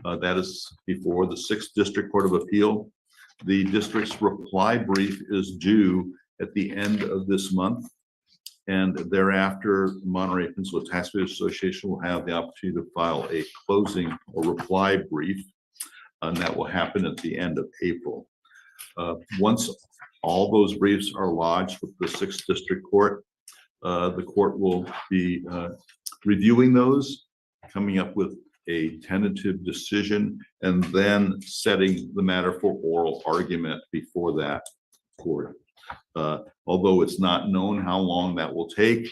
That is before the 6th District Court of Appeal. The district's reply brief is due at the end of this month. And thereafter, the Monterey Peninsula Taxpayers Association will have the opportunity to file a closing or reply brief. And that will happen at the end of April. Once all those briefs are lodged with the 6th District Court, the court will be reviewing those, coming up with a tentative decision, and then setting the matter for oral argument before that court. Although it's not known how long that will take,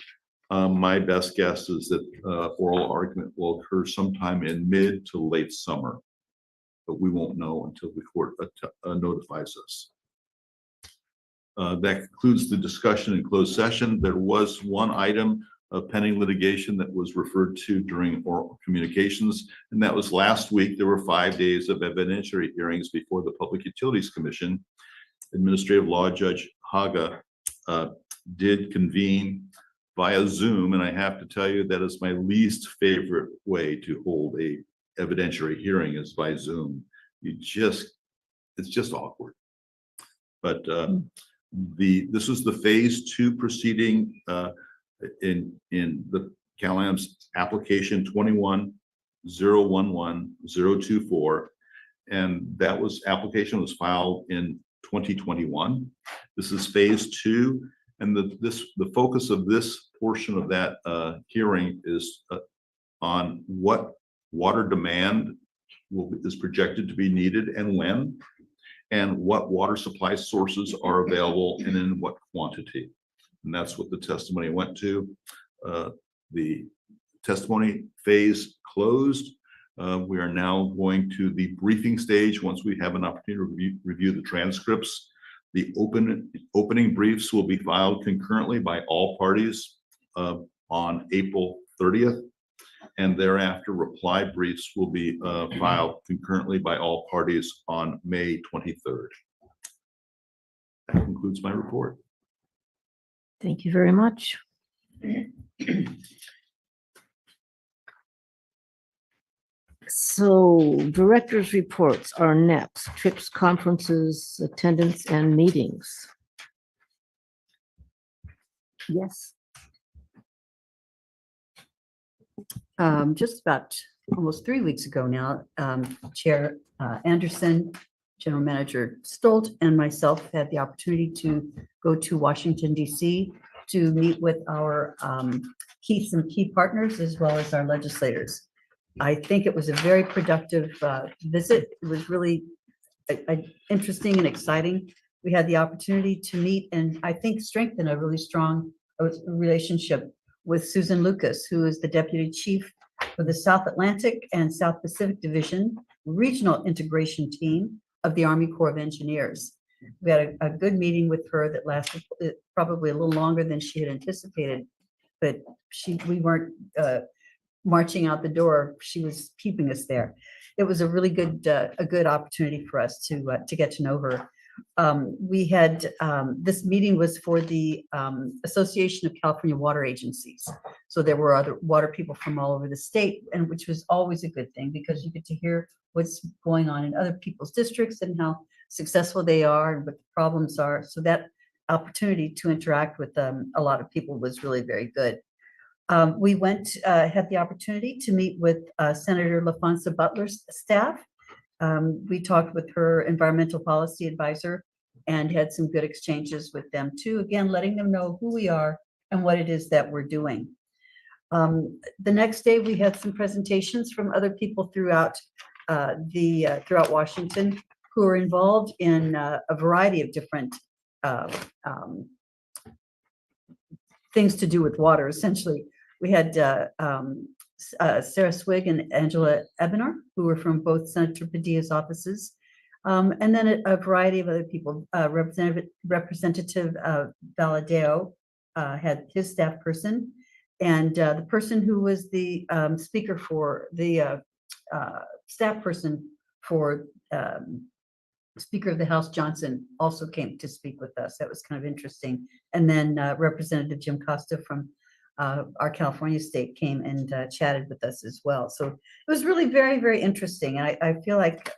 my best guess is that oral argument will occur sometime in mid to late summer. But we won't know until the court notifies us. That concludes the discussion in closed session. There was one item of pending litigation that was referred to during oral communications, and that was last week. There were 5 days of evidentiary hearings before the Public Utilities Commission. Administrative Law Judge Haga did convene via Zoom, and I have to tell you that is my least favorite way to hold a evidentiary hearing is by Zoom. It's just awkward. But this was the phase 2 proceeding in the CalAm's application 21 011-024. And that application was filed in 2021. This is phase 2. And the focus of this portion of that hearing is on what water demand is projected to be needed and when, and what water supply sources are available and in what quantity. And that's what the testimony went to. The testimony phase closed. We are now going to the briefing stage once we have an opportunity to review the transcripts. The opening briefs will be filed concurrently by all parties on April 30th. And thereafter, reply briefs will be filed concurrently by all parties on May 23rd. That concludes my report. Thank you very much. So directors' reports are next, trips, conferences, attendance, and meetings. Yes. Just about almost 3 weeks ago now, Chair Anderson, General Manager Stolt, and myself had the opportunity to go to Washington, D.C. to meet with our some key partners as well as our legislators. I think it was a very productive visit. It was really interesting and exciting. We had the opportunity to meet and I think strengthen a really strong relationship with Susan Lucas, who is the Deputy Chief for the South Atlantic and South Pacific Division Regional Integration Team of the Army Corps of Engineers. We had a good meeting with her that lasted probably a little longer than she had anticipated, but we weren't marching out the door. She was keeping us there. It was a really good opportunity for us to get to know her. We had this meeting was for the Association of California Water Agencies. So there were other water people from all over the state, and which was always a good thing because you get to hear what's going on in other people's districts and how successful they are and what the problems are. So that opportunity to interact with a lot of people was really very good. We had the opportunity to meet with Senator LaFonsa Butler's staff. We talked with her environmental policy advisor and had some good exchanges with them too. Again, letting them know who we are and what it is that we're doing. The next day, we had some presentations from other people throughout throughout Washington who are involved in a variety of different things to do with water. Essentially, we had Sarah Swig and Angela Ebener, who were from both Senator Padilla's offices, and then a variety of other people. Representative Valadeo had his staff person, and the person who was the speaker for the staff person for Speaker of the House Johnson also came to speak with us. That was kind of interesting. And then Representative Jim Costa from our California state came and chatted with us as well. So it was really very, very interesting. And I feel like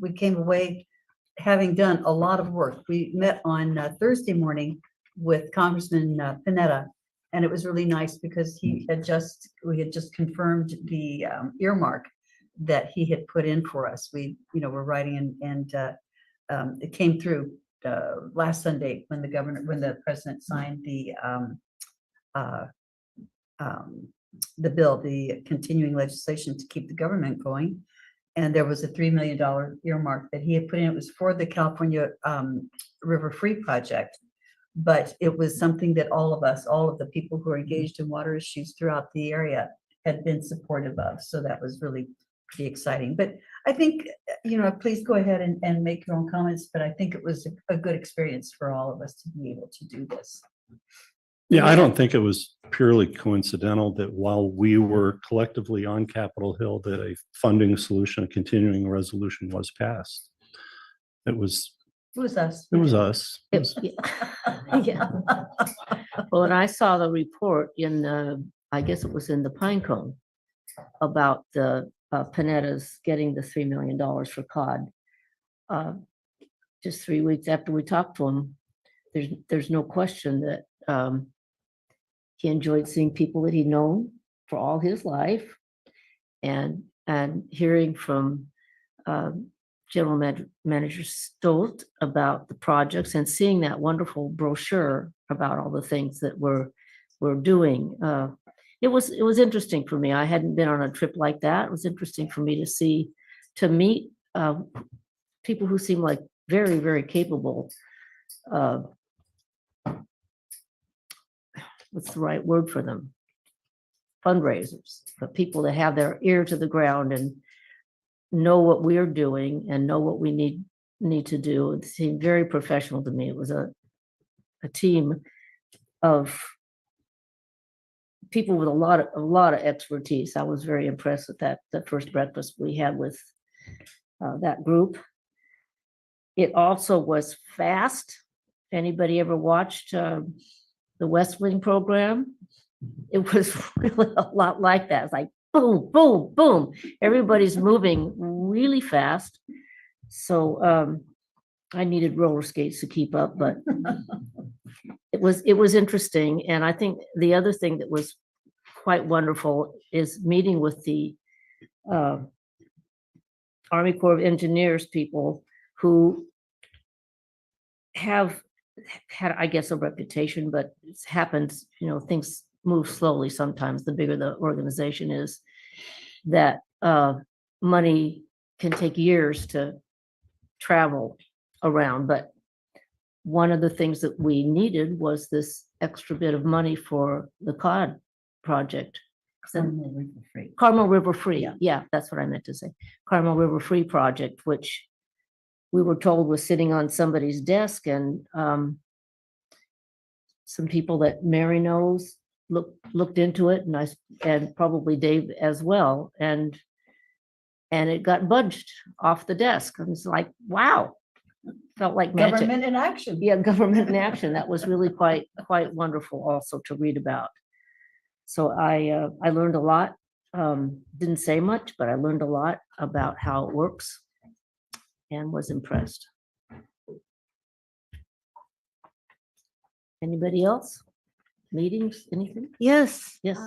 we came away having done a lot of work. We met on Thursday morning with Congressman Panetta, and it was really nice because we had just confirmed the earmark that he had put in for us. We, were writing and it came through last Sunday when the president signed the bill, the continuing legislation to keep the government going. And there was a $3 million earmark that he had put in. It was for the California River Free project, but it was something that all of the people who are engaged in water issues throughout the area had been supportive of. So that was really pretty exciting. But I think, please go ahead and make your own comments, but I think it was a good experience for all of us to be able to do this. Yeah, I don't think it was purely coincidental that while we were collectively on Capitol Hill, that a funding solution, a continuing resolution was passed. It was us. It was us. Yeah. Well, and I saw the report I guess it was in the Pinecone about the Panetta's getting the $3 million for COD. Just 3 weeks after we talked to him, there's no question that he enjoyed seeing people that he'd known for all his life. and hearing from General Manager Stolt about the projects and seeing that wonderful brochure about all the things that we're doing. It was interesting for me. I hadn't been on a trip like that. It was interesting for me to meet people who seem like very, very capable. What's the right word for them? Fundraisers, for people that have their ear to the ground and know what we're doing and know what we need to do. It seemed very professional to me. It was a team of people with a lot of expertise. I was very impressed with the first breakfast we had with that group. It also was fast. Anybody ever watched the West Wing program? It was really a lot like that. It's like boom, boom, boom. Everybody's moving really fast. So I needed roller skates to keep up, but it was interesting. And I think the other thing that was quite wonderful is meeting with the Army Corps of Engineers people who have had, I guess, a reputation, but it happens, things move slowly sometimes, the bigger the organization is, that money can take years to travel around. But one of the things that we needed was this extra bit of money for the COD project. Carmel River Free. Yeah, that's what I meant to say. Carmel River Free project, which we were told was sitting on somebody's desk, and some people that Mary knows looked into it, and probably Dave as well, and it got budged off the desk. I was like, wow, felt like magic. Government in action. Yeah, government in action. That was really quite wonderful also to read about. So I learned a lot. Didn't say much, but I learned a lot about how it works and was impressed. Anybody else? Meetings, anything? Yes. Yes.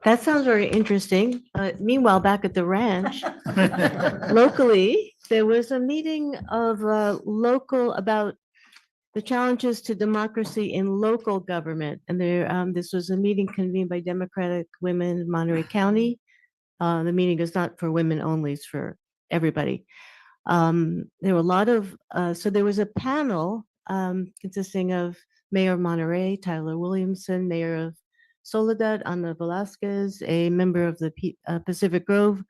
That sounds very interesting. Meanwhile, back at the ranch, locally, there was a meeting of local about the challenges to democracy in local government. And this was a meeting convened by Democratic Women in Monterey County. The meeting is not for women only, it's for everybody. There were a lot of, so there was a panel consisting of Mayor of Monterey, Tyler Williamson, Mayor of Soledad, Ana Velasquez, a member of the Pacific Grove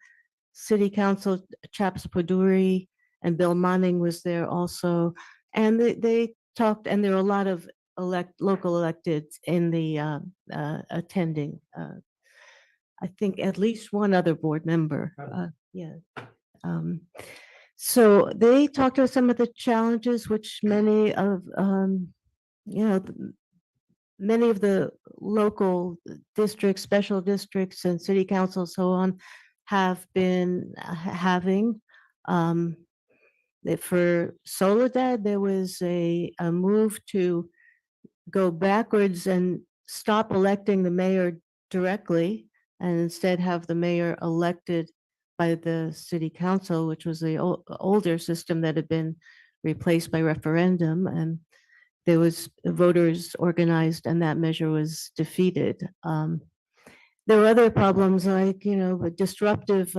City Council, Chaps Poduri, and Bill Manning was there also. And they talked, and there were a lot of local electeds in the attending. I think at least one other board member. Yeah. So they talked about some of the challenges which many of many of the local districts, special districts, and city councils, so on, have been having. For Soledad, there was a move to go backwards and stop electing the mayor directly, and instead have the mayor elected by the city council, which was the older system that had been replaced by referendum. And there was voters organized, and that measure was defeated. There were other problems like, disruptive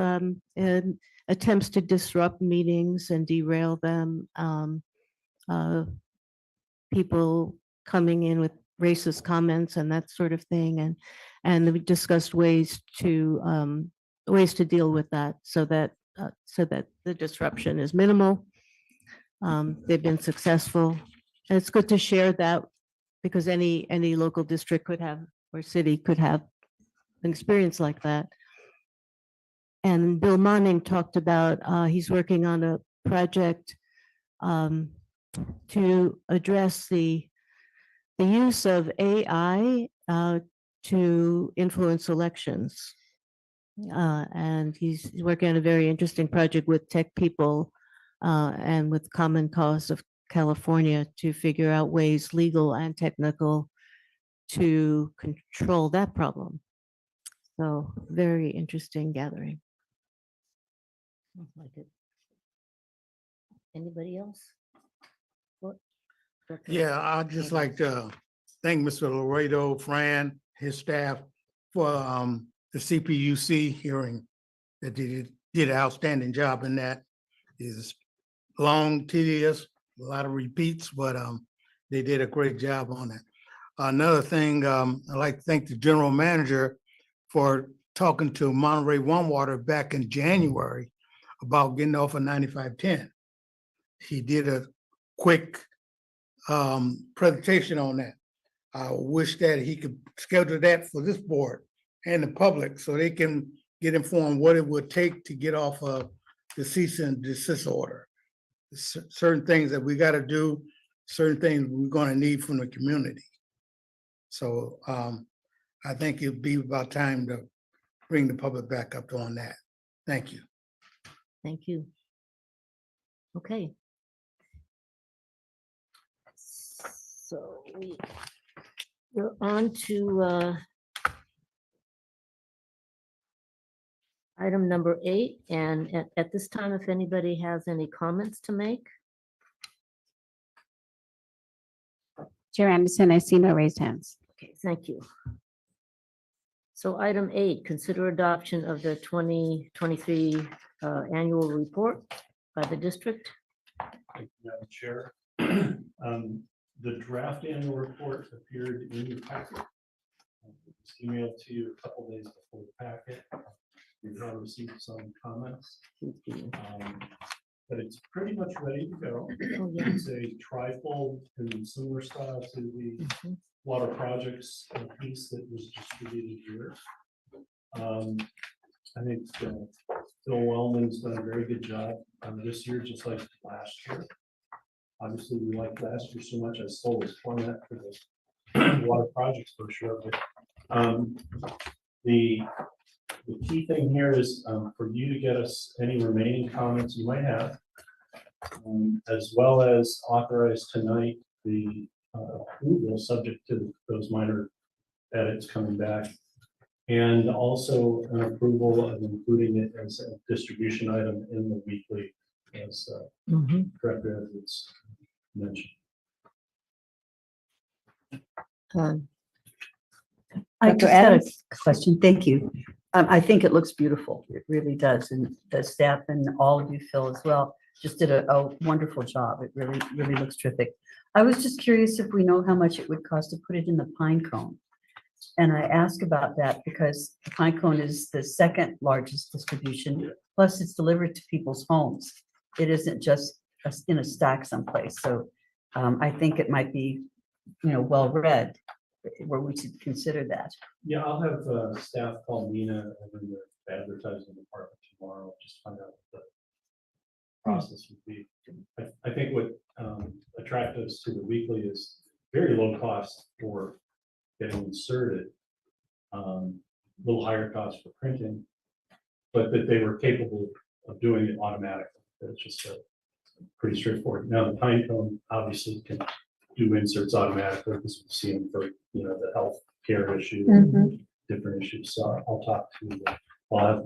attempts to disrupt meetings and derail them. People coming in with racist comments and that sort of thing, and we discussed ways to deal with that so that the disruption is minimal. They've been successful. And it's good to share that, because any local district could have, or city could have, an experience like that. And Bill Manning talked about he's working on a project to address the use of AI to influence elections. And he's working on a very interesting project with tech people and with Common Cause of California to figure out ways, legal and technical, to control that problem. So very interesting gathering. Like it. Anybody else? What? Director? Yeah, I'd just like to thank Mr. Laredo, Fran, his staff for the CPUC hearing that they did an outstanding job in that. It's long, tedious, a lot of repeats, but they did a great job on it. Another thing, I'd like to thank the general manager for talking to Monterey One Water back in January about getting off of 9510. He did a quick presentation on that. I wish that he could schedule that for this board and the public so they can get informed what it would take to get off of the cease and desist order. Certain things that we got to do, certain things we're going to need from the community. So I think it'd be about time to bring the public back up on that. Thank you. Thank you. Okay. So we're on to item number 8, and at this time, if anybody has any comments to make. Chair Anderson, I see no raised hands. Okay, thank you. So item 8, consider adoption of the 2023 annual report by the district. Thank you, Madam Chair. The draft annual report appeared in your packet. It was emailed to you a couple days before the packet. We have received some comments, but it's pretty much ready to go. Oh, yeah. It's a trifold and similar style to the water projects piece that was distributed here. I think Phil Wellman's done a very good job this year, just like last year. Obviously, we liked last year so much, I stole his format for the water projects for sure. But the key thing here is for you to get us any remaining comments you might have, as well as authorize tonight the approval subject to those minor edits coming back. And also an approval of including it as a distribution item in the weekly, as Director Edwards mentioned. I Dr. just had a Adams? question. Thank you. I think it looks beautiful. It really does. And the staff and all of you, Phil, as well, just did a wonderful job. It really, really looks terrific. I was just curious if we know how much it would cost to put it in the pine cone. And I ask about that because the pine cone is the second largest distribution, plus it's delivered to people's homes. It isn't just in a stack someplace. So I think it might be, well read, where we should consider that. Yeah, I'll have staff call Nina and then the advertising department tomorrow, just find out what the process would be. I think what attracted us to the weekly is very low cost for getting inserted, a little higher cost for printing, but that they were capable of doing it automatically. It's just pretty straightforward. Now the pine cone obviously can do inserts automatically because we see them for the health care issue, different issues. So I'll have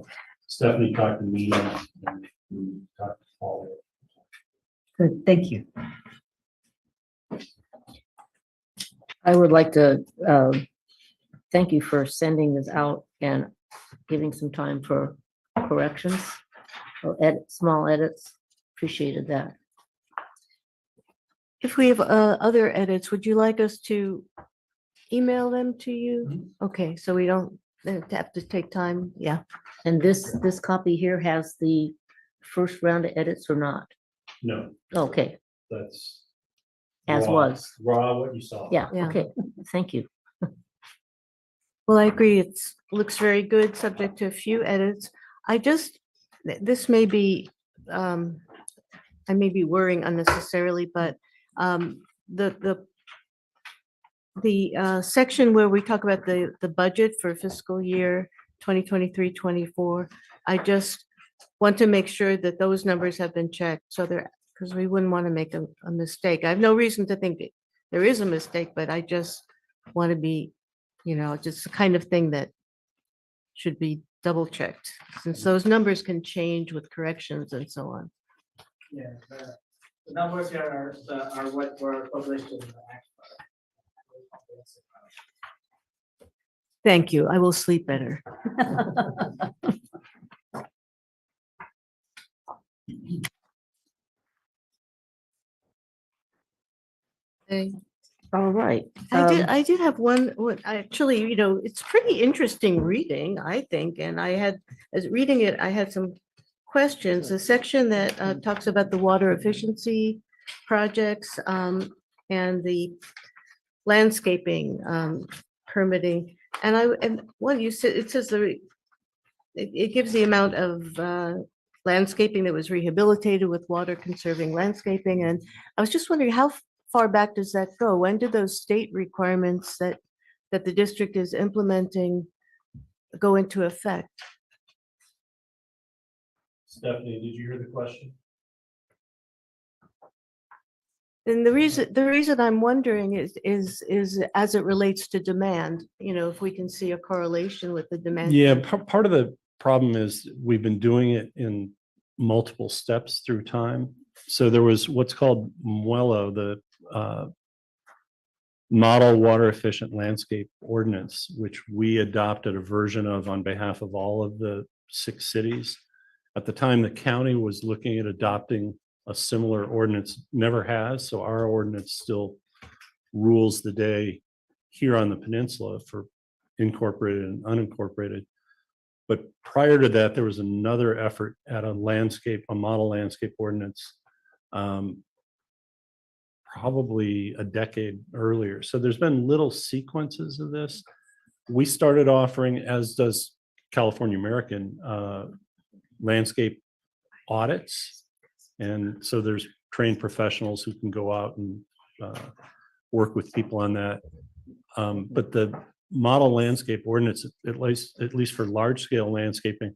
Stephanie talk to me and talk to Paul. Good, thank you. I would like to thank you for sending this out and giving some time for corrections or small edits. Appreciated that. If we have other edits, would you like us to email them to you? Okay, so we don't have to take time. Yeah. And this copy here has the first round of edits or not? No, Okay, that's as raw- was. raw what you saw. Yeah, Yeah. okay, thank you. Well, I agree. Looks very good, subject to a few edits. This may be, I may be worrying unnecessarily, but the section where we talk about the budget for fiscal year 2023-24, I just want to make sure that those numbers have been checked. So because we wouldn't want to make a mistake. I have no reason to think that there is a mistake, but I just want to be, just the kind of thing that should be double checked, since those numbers can change with corrections and so on. Yeah, the numbers here are what were published in the act. Thank you. I will sleep better. Okay. All right. I did have one, actually, it's pretty interesting reading, I think, and as reading it, I had some questions. The section that talks about the water efficiency projects and the landscaping permitting. And what you said, it says it gives the amount of landscaping that was rehabilitated with water conserving landscaping. And I was just wondering, how far back does that go? When do those state requirements that the district is implementing go into effect? Stephanie, did you hear the question? And the reason I'm wondering is as it relates to demand, if we can see a correlation with the demand. Yeah, part of the problem is we've been doing it in multiple steps through time. So there was what's called MWELO, the Model Water Efficient Landscape Ordinance, which we adopted a version of on behalf of all of the 6 cities. At the time, the county was looking at adopting a similar ordinance, never has. So our ordinance still rules the day here on the peninsula for incorporated and unincorporated. But prior to that, there was another effort at a model landscape ordinance, probably a decade earlier. So there's been little sequences of this. We started offering, as does California American, landscape audits. And so there's trained professionals who can go out and work with people on that. But the model landscape ordinance, at least for large scale landscaping,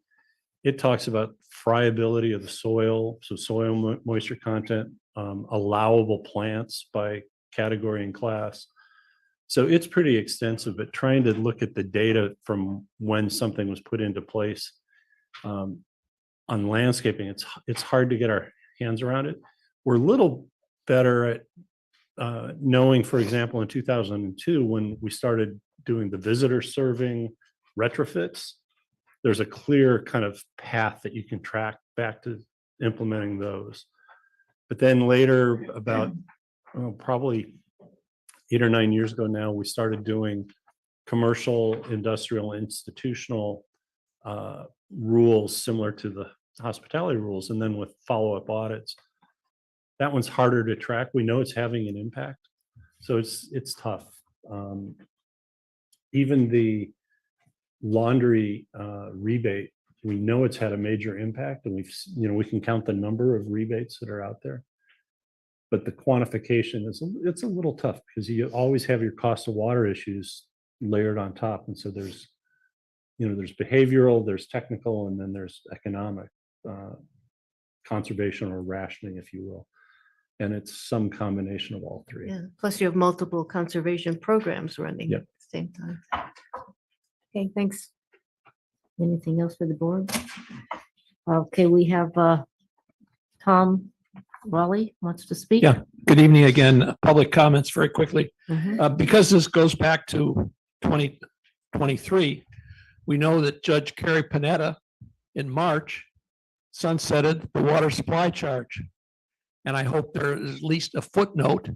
it talks about friability of the soil, so soil moisture content, allowable plants by category and class. So it's pretty extensive, but trying to look at the data from when something was put into place on landscaping, it's hard to get our hands around it. We're a little better at knowing, for example, in 2002, when we started doing the visitor serving retrofits, there's a clear kind of path that you can track back to implementing those. But then later, about probably 8 or 9 years ago now, we started doing commercial, industrial, institutional rules similar to the hospitality rules, and then with follow-up audits. That one's harder to track. We know it's having an impact, so it's tough. Even the laundry rebate, we know it's had a major impact, and we can count the number of rebates that are out there. But the quantification it's a little tough because you always have your cost of water issues layered on top, and so there's behavioral, there's technical, and then there's economic, conservation or rationing, if you will. And it's some combination of all three. Yeah. Plus you have multiple conservation programs running Yep. at the same time. Okay, thanks. Anything else for the board? Okay, we have Tom Raleigh wants to speak. Yeah, good evening again. Public comments very quickly. Mhm. Because this goes back to 2023, we know that Judge Carrie Panetta in March sunsetted the water supply charge. And I hope there is at least a footnote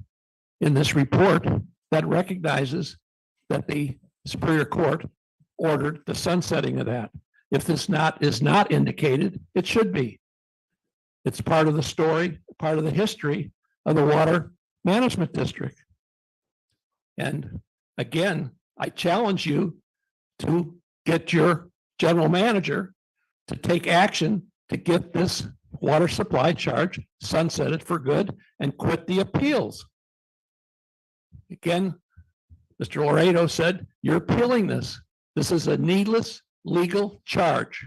in this report that recognizes that the Superior Court ordered the sunsetting of that. If this is not indicated, it should be. It's part of the story, part of the history of the Water Management District. And again, I challenge you to get your general manager to take action to get this water supply charge sunsetted for good and quit the appeals. Again, Mr. Laredo said, you're appealing this. This is a needless legal charge.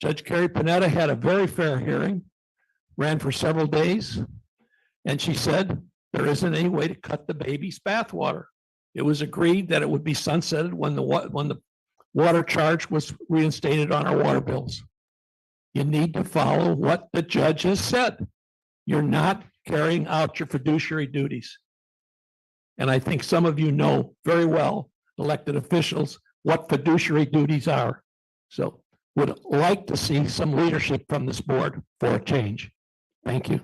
Judge Carrie Panetta had a very fair hearing, ran for several days, and she said there isn't any way to cut the baby's bathwater. It was agreed that it would be sunsetted when the water charge was reinstated on our water bills. You need to follow what the judge has said. You're not carrying out your fiduciary duties. And I think some of you know very well, elected officials, what fiduciary duties are. So would like to see some leadership from this board for a change. Thank you.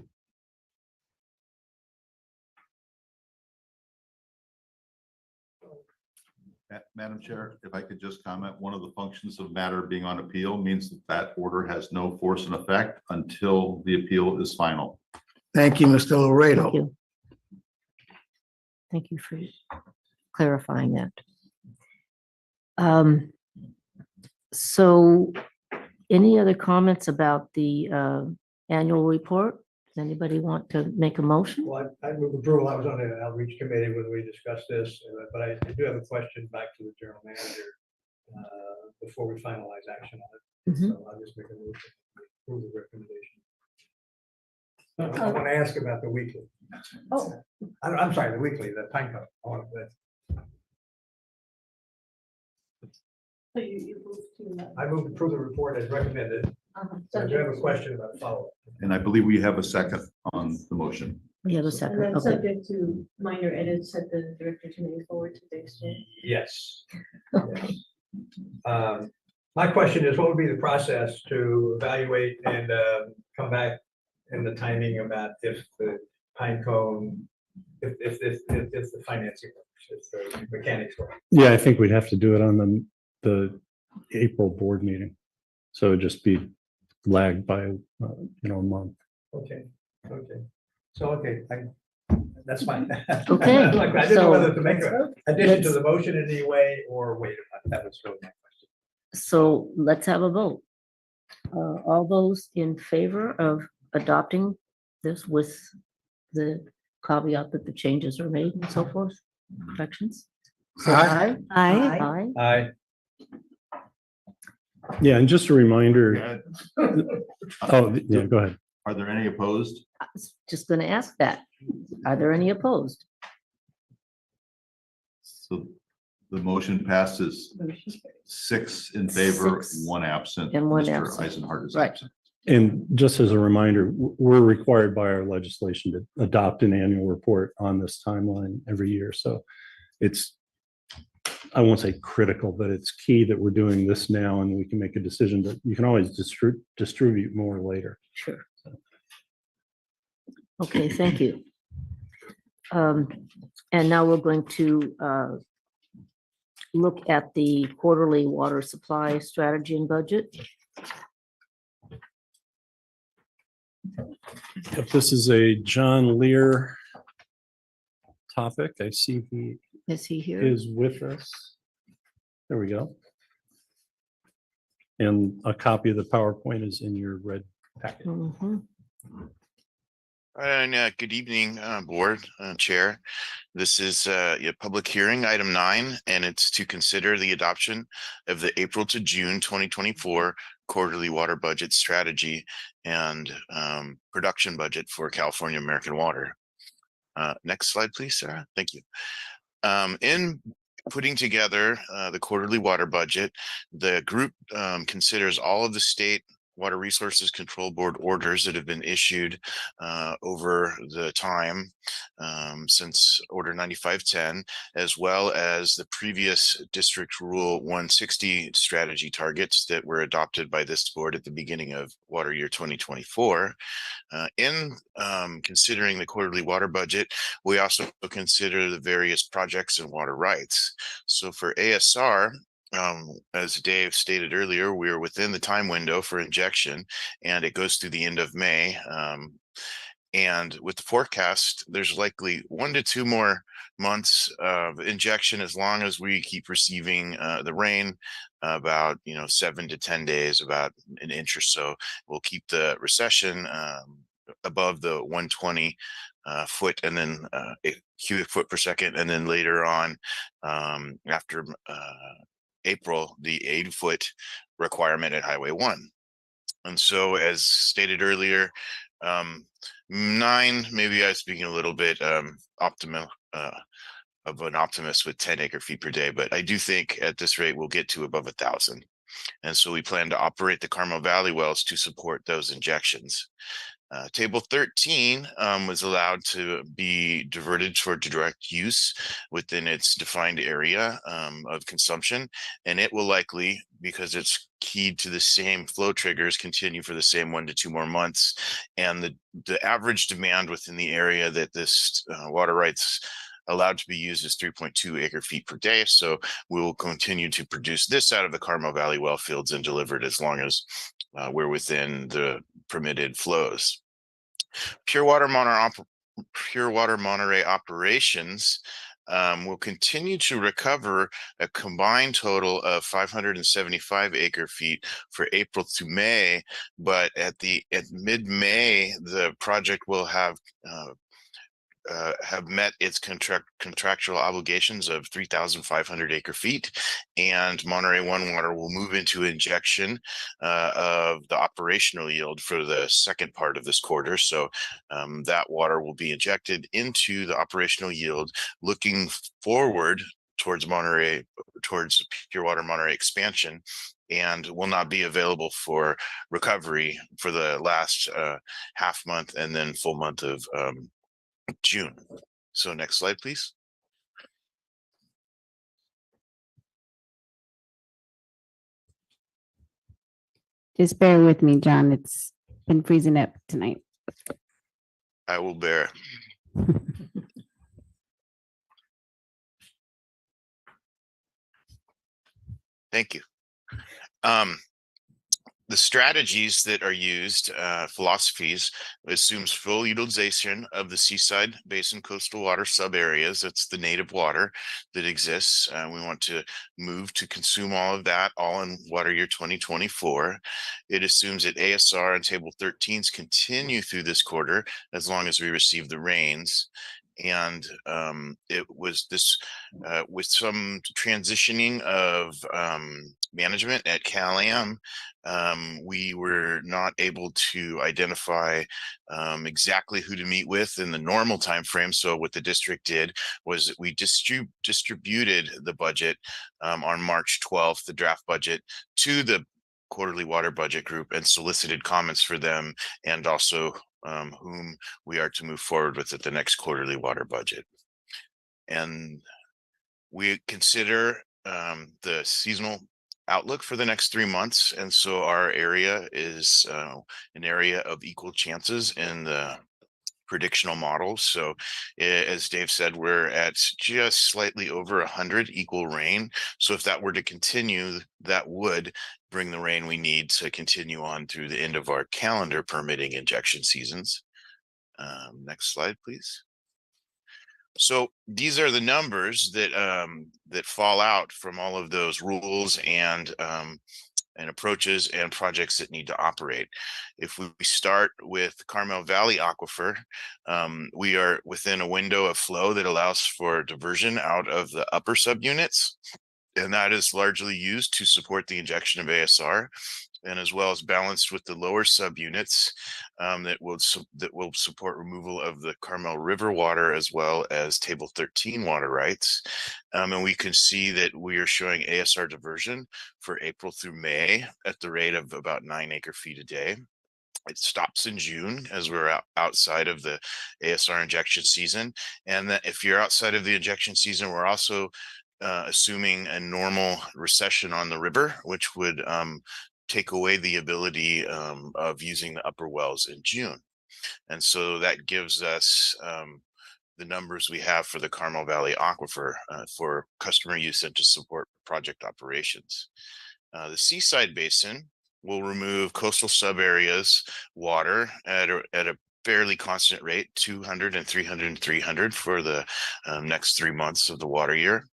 Madam Chair, if I could just comment, one of the functions of matter being on appeal means that that order has no force and effect until the appeal is final. Thank you, Mr. Thank Laredo. you. Thank you for clarifying that. So any other comments about the annual report? Does anybody want to make a motion? Well, I move approval. I was on the outreach committee when we discussed this, but I do have a question back to the general manager before we finalize action on it. Mhm. So I'll just make a motion to approve the recommendation. I want to ask about the weekly. Oh. I'm sorry, the weekly, the time code. I want to. So you moved to. I move to approve the report as recommended. So I do have a question about follow-up. And I believe we have a second on the motion. We have a And second. then Okay. subject to minor edits at the director committee forward to the exchange. Yes. Yes. My question is, what would be the process to evaluate and come back in the timing about if the pine cone, if the financing works, if the mechanics work? Yeah, I think we'd have to do it on the April board meeting. So it'd just be lagged by, a month. Okay, okay. So, okay, that's fine. Okay, Like, I didn't so know whether to make an addition to let's- the motion in any way or wait. That was really my question. So let's have a vote. All those in favor of adopting this with the caveat that the changes are made and so forth, corrections? Say Aye. Aye. Aye. Aye. Yeah, and just a reminder, oh, yeah, go ahead. Are there any opposed? I was just gonna ask that. Are there any opposed? So the motion passes 6 in favor, 6 1 absent. and 1 Mr. absent. Eisenhart is Right. absent. And just as a reminder, we're required by our legislation to adopt an annual report on this timeline every year. So it's, I won't say critical, but it's key that we're doing this now and we can make a decision, but you can always distribute more later. Sure. Okay, thank you. And now we're going to look at the quarterly water supply strategy and budget. If this is a John Lear topic, I see he Is he here? is with us. There we go. And a copy of the PowerPoint is in your red packet. Mhm. And good evening, Board Chair. This is a public hearing, item 9, and it's to consider the adoption of the April to June 2024 quarterly water budget strategy and production budget for California American Water. Next slide, please, Sarah. Thank you. In putting together the quarterly water budget, the group considers all of the state Water Resources Control Board orders that have been issued over the time since Order 9510, as well as the previous District Rule 160 strategy targets that were adopted by this board at the beginning of water year 2024. In considering the quarterly water budget, we also consider the various projects and water rights. So for ASR, as Dave stated earlier, we are within the time window for injection and it goes through the end of May. And with the forecast, there's likely 1 to 2 more months of injection as long as we keep receiving the rain, about 7 to 10 days, about an inch or so. We'll keep the recession above the 120 foot and then cubic foot per second. And then later on, after April, the 8-foot requirement at Highway 1. And so as stated earlier, 9, maybe I was speaking a little bit of an optimist with 10 acre feet per day, but I do think at this rate we'll get to above 1,000. And so we plan to operate the Carmel Valley wells to support those injections. Table 13 was allowed to be diverted toward direct use within its defined area of consumption, and it will likely, because it's keyed to the same flow triggers, continue for the same 1 to 2 more months. And the average demand within the area that this water rights allowed to be used is 3.2 acre feet per day. So we will continue to produce this out of the Carmel Valley well fields and deliver it as long as we're within the permitted flows. Pure water Monterey operations will continue to recover a combined total of 575 acre feet for April to May, but at mid-May, the project will have met its contractual obligations of 3,500 acre feet, and Monterey One Water will move into injection of the operational yield for the second part of this quarter. So that water will be injected into the operational yield, looking forward towards Pure Water Monterey expansion, and will not be available for recovery for the last half month and then full month of June. So next slide, please. Just bear with me, John. It's been freezing up tonight. I will bear. Thank you. The strategies that are used, philosophies, assumes full utilization of the seaside basin coastal water sub areas. That's the native water that exists. We want to move to consume all of that all in water year 2024. It assumes that ASR and table 13s continue through this quarter as long as we receive the rains. And it was this with some transitioning of management at Cal-Am, we were not able to identify exactly who to meet with in the normal time frame. So what the district did was we distributed the budget on March 12th, the draft budget, to the quarterly water budget group and solicited comments for them, and also whom we are to move forward with at the next quarterly water budget. And we consider the seasonal outlook for the next 3 months. And so our area is an area of equal chances in the predictional models. So as Dave said, we're at just slightly over 100 equal rain. So if that were to continue, that would bring the rain we need to continue on through the end of our calendar permitting injection seasons. Next slide, please. So these are the numbers that that fall out from all of those rules and approaches and projects that need to operate. If we start with Carmel Valley Aquifer, we are within a window of flow that allows for diversion out of the upper subunits, and that is largely used to support the injection of ASR, and as well as balanced with the lower subunits that will support removal of the Carmel River water, as well as table 13 water rights. And we can see that we are showing ASR diversion for April through May at the rate of about 9 acre feet a day. It stops in June as we're outside of the ASR injection season. And that if you're outside of the injection season, we're also assuming a normal recession on the river, which would take away the ability of using the upper wells in June. And so that gives us the numbers we have for the Carmel Valley Aquifer for customer use and to support project operations. The Seaside Basin will remove coastal sub areas water at a fairly constant rate, 200 and 300 and 300 for the next 3 months of the water year.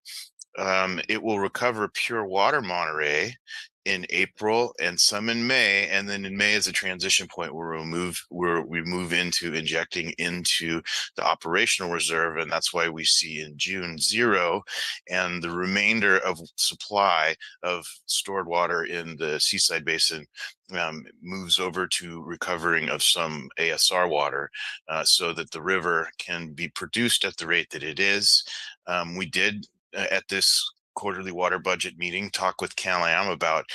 It will recover Pure Water Monterey in April and some in May. And then in May is a transition point where we move into injecting into the operational reserve. And that's why we see in June 0, and the remainder of supply of stored water in the Seaside Basin moves over to recovering of some ASR water, so that the river can be produced at the rate that it is. We did at this quarterly water budget meeting talk with CalAm about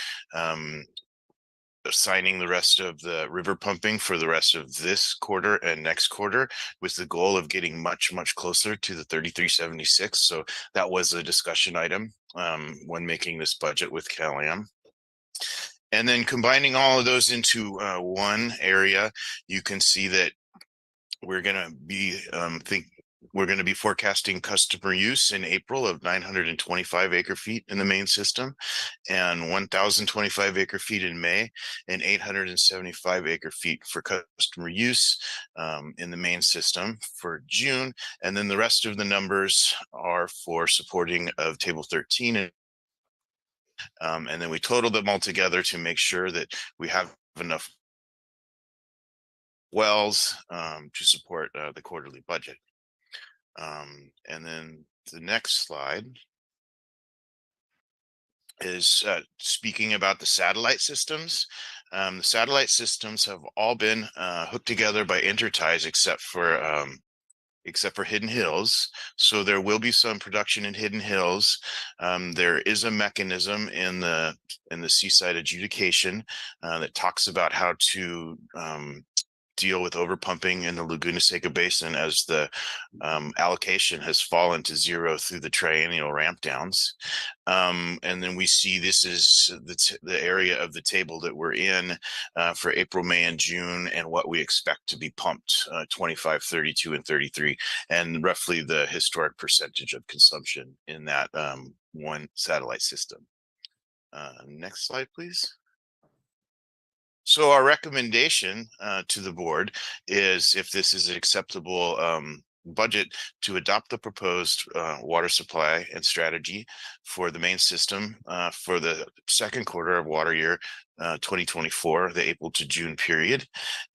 assigning the rest of the river pumping for the rest of this quarter and next quarter, with the goal of getting much closer to the 3376. So that was a discussion item when making this budget with CalAm. And then combining all of those into one area, you can see that we're going to be forecasting customer use in April of 925 acre feet in the main system, and 1,025 acre feet in May, and 875 acre feet for customer use in the main system for June. And then the rest of the numbers are for supporting of table 13. And then we total them all together to make sure that we have enough wells to support the quarterly budget. And then the next slide is speaking about the satellite systems. The satellite systems have all been hooked together by interties except for Hidden Hills. So there will be some production in Hidden Hills. There is a mechanism in the Seaside adjudication that talks about how to deal with overpumping in the Laguna Seca Basin as the allocation has fallen to 0 through the triennial ramp downs. And then we see this is the area of the table that we're in for April, May, and June, and what we expect to be pumped 25, 32, and 33, and roughly the historic percentage of consumption in that one satellite system. Next slide, please. So our recommendation to the board is, if this is an acceptable budget, to adopt the proposed water supply and strategy for the main system for the second quarter of water year 2024, the April to June period.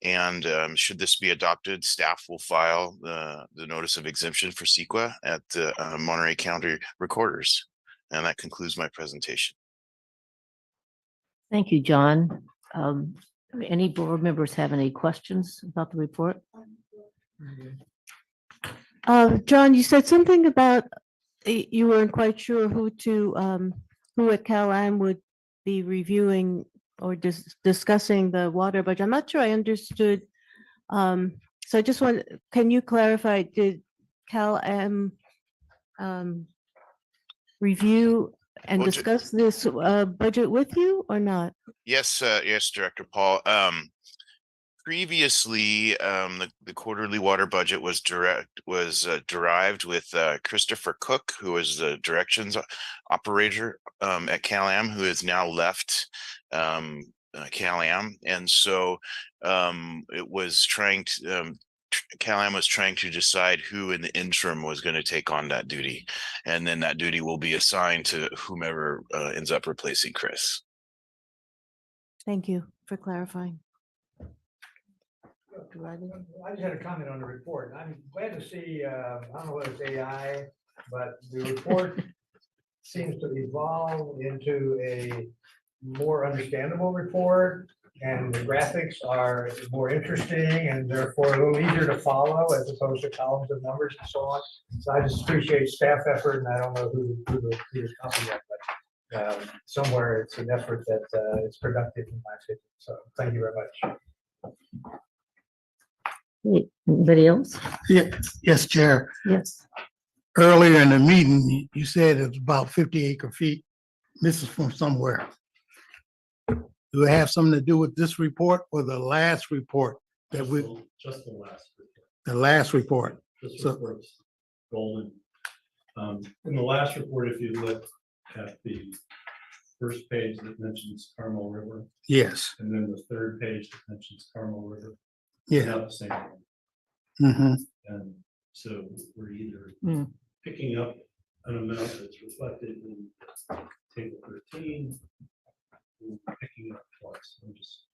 And should this be adopted, staff will file the notice of exemption for CEQA at the Monterey County Recorders. And that concludes my presentation. Thank you, John. Any board members have any questions about the report? John, you said something about you weren't quite sure who at CalAm would be reviewing or discussing the water budget. I'm not sure I understood. So I just want, can you clarify, did CalAm review and Well, discuss this budget with you or not? Yes, yes, Director Paul. Previously, the quarterly water budget was derived with Christopher Cook, who was the directions operator at CalAm, who has now left CalAm, and so it was trying to. CalAm was trying to decide who in the interim was going to take on that duty, and then that duty will be assigned to whomever ends up replacing Chris. Thank you for clarifying. I just had a comment on the report. I'm glad to see, I don't know whether it's AI, but the report seems to evolve into a more understandable report, and the graphics are more interesting and therefore a little easier to follow as opposed to columns of numbers and so on. So I just appreciate staff effort, and I don't know who is copying that, but somewhere it's an effort that is productive in my opinion. So thank you very much. Anybody else? Yes, Chair. Yes. Earlier in the meeting, you said it's about 50 acre feet. This is from somewhere. Do it have something to do with this report or the last report that we? Just the last report. The last report. This So- report's golden. In the last report, if you look at the first page that mentions Carmel River, Yes. and then the third page that mentions Carmel River, Yeah. not the same one. Mm-hmm. And so we're either Mm. picking up an amount that's reflected in table 13, picking up twice. I'm just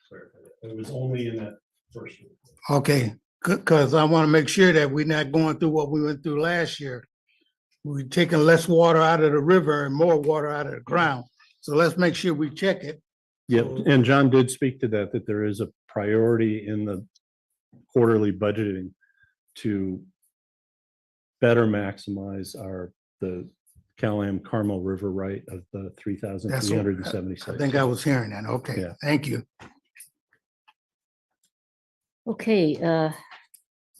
clarify that. It was only in that first report. Okay, because I want to make sure that we're not going through what we went through last year. We're taking less water out of the river and more water out of the ground. So let's make sure we check it. Yep, and John did speak to that there is a priority in the quarterly budgeting to better maximize the Calam Carmel River right of the 3,376. I think I was hearing that. Okay, Yeah. thank you. Okay,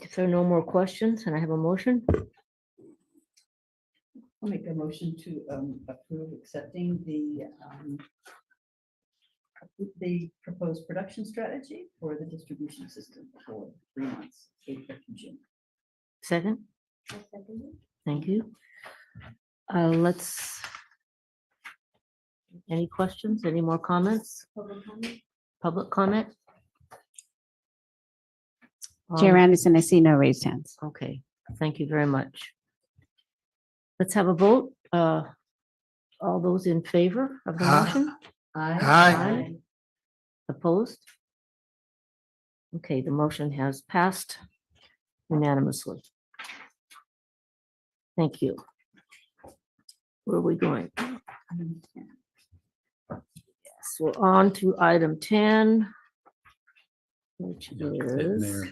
if there are no more questions, and I have a motion, I'll make a motion to approve accepting the proposed production strategy for the distribution system for 3 months, April to June. second? Thank you. Let's, any questions, any more comments? Public comment? Chair Anderson, I see no raised hands. Okay, thank you very much. Let's have a vote. All those in favor of the motion? Aye. Opposed? Okay, the motion has passed unanimously. Thank you. Where are we going? Yes, we're on to item 10, which is,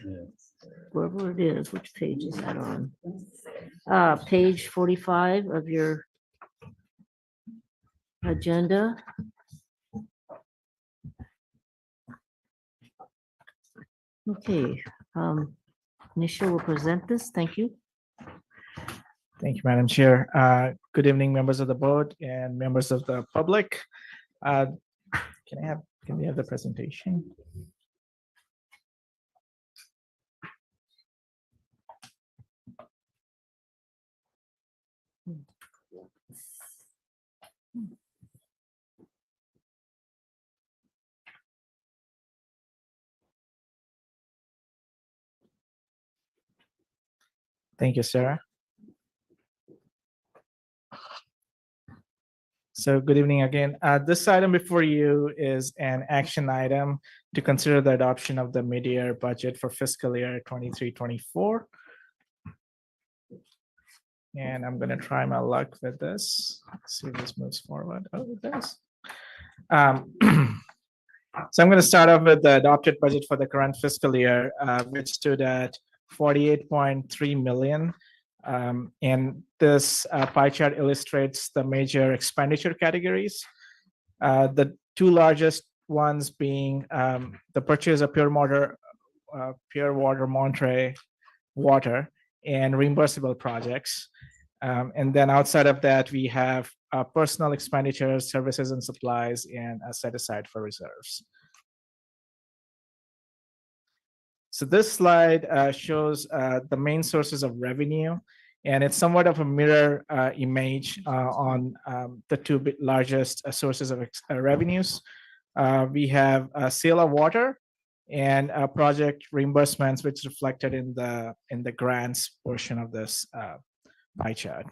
wherever it is, which page is that on? Page 45 of your agenda. Okay, Nisha will present this. Thank you. Thank you, Madam Chair. Good evening, members of the board and members of the public. Can we have the presentation? Thank you, Sarah. So good evening again. This item before you is an action item to consider the adoption of the mid-year budget for fiscal year 23-24. And I'm going to try my luck with this. Let's see if this moves forward. Oh, it does. So I'm going to start off with the adopted budget for the current fiscal year, which stood at 48.3 million. And this pie chart illustrates the major expenditure categories. The two largest ones being the purchase of pure water Monterey water and reimbursable projects. And then outside of that, we have personal expenditures, services and supplies, and set aside for reserves. So this slide shows the main sources of revenue, and it's somewhat of a mirror image on the two largest sources of revenues. We have sale of water and project reimbursements, which is reflected in the grants portion of this pie chart.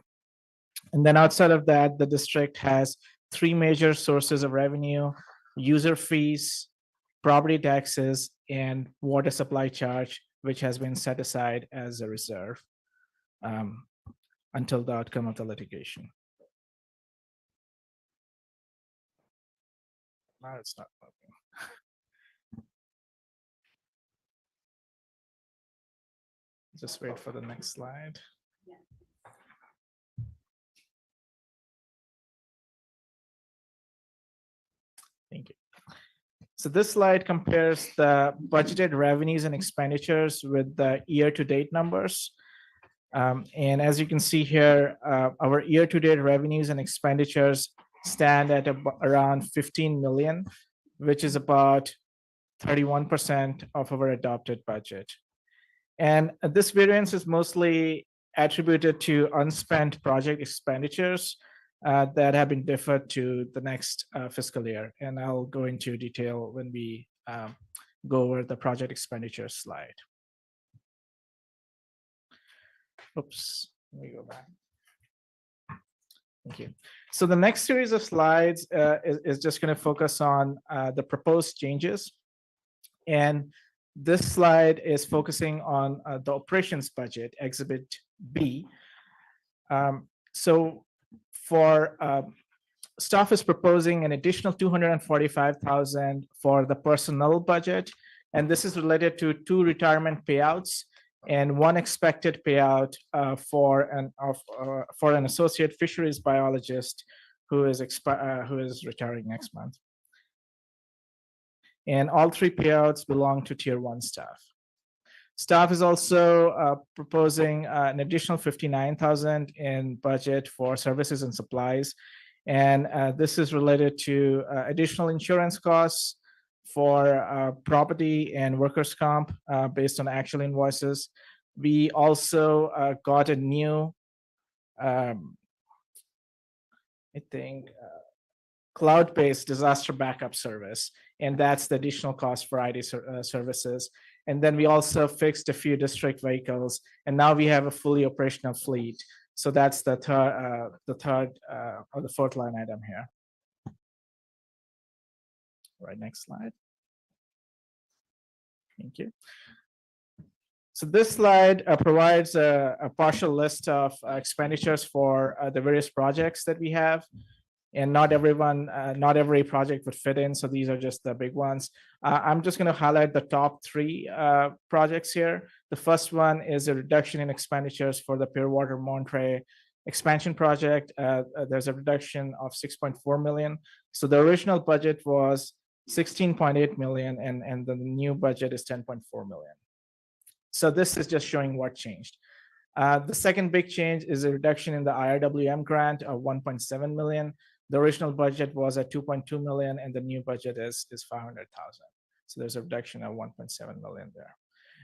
And then outside of that, the district has three major sources of revenue: user fees, property taxes, and water supply charge, which has been set aside as a reserve until the outcome of the litigation. Now it's not working. Just wait for the next slide. Thank you. So this slide compares the budgeted revenues and expenditures with the year-to-date numbers. And as you can see here, our year-to-date revenues and expenditures stand at around 15 million, which is about 31% of our adopted budget. And this variance is mostly attributed to unspent project expenditures that have been deferred to the next fiscal year. And I'll go into detail when we go over the project expenditure slide. Oops, let me go back. Thank you. So the next series of slides is just going to focus on the proposed changes. And this slide is focusing on the operations budget, Exhibit B. So for staff is proposing an additional 245,000 for the personnel budget. And this is related to 2 retirement payouts and 1 expected payout for an associate fisheries biologist who is retiring next month. And all 3 payouts belong to Tier 1 staff. Staff is also proposing an additional 59,000 in budget for services and supplies. And this is related to additional insurance costs for property and workers' comp based on actual invoices. We also got a new, I think, cloud-based disaster backup service, and that's the additional cost for ID services. And then we also fixed a few district vehicles, and now we have a fully operational fleet. So that's the third or the 4th line item here. Right, next slide. Thank you. So this slide provides a partial list of expenditures for the various projects that we have. And not every project would fit in. So these are just the big ones. I'm just going to highlight the top 3 projects here. The first one is a reduction in expenditures for the Pure Water Monterey expansion project. There's a reduction of 6.4 million. So the original budget was 16.8 million, and the new budget is 10.4 million. So this is just showing what changed. The second big change is a reduction in the IRWM grant of 1.7 million. The original budget was at 2.2 million, and the new budget is 500,000. So there's a reduction of 1.7 million there.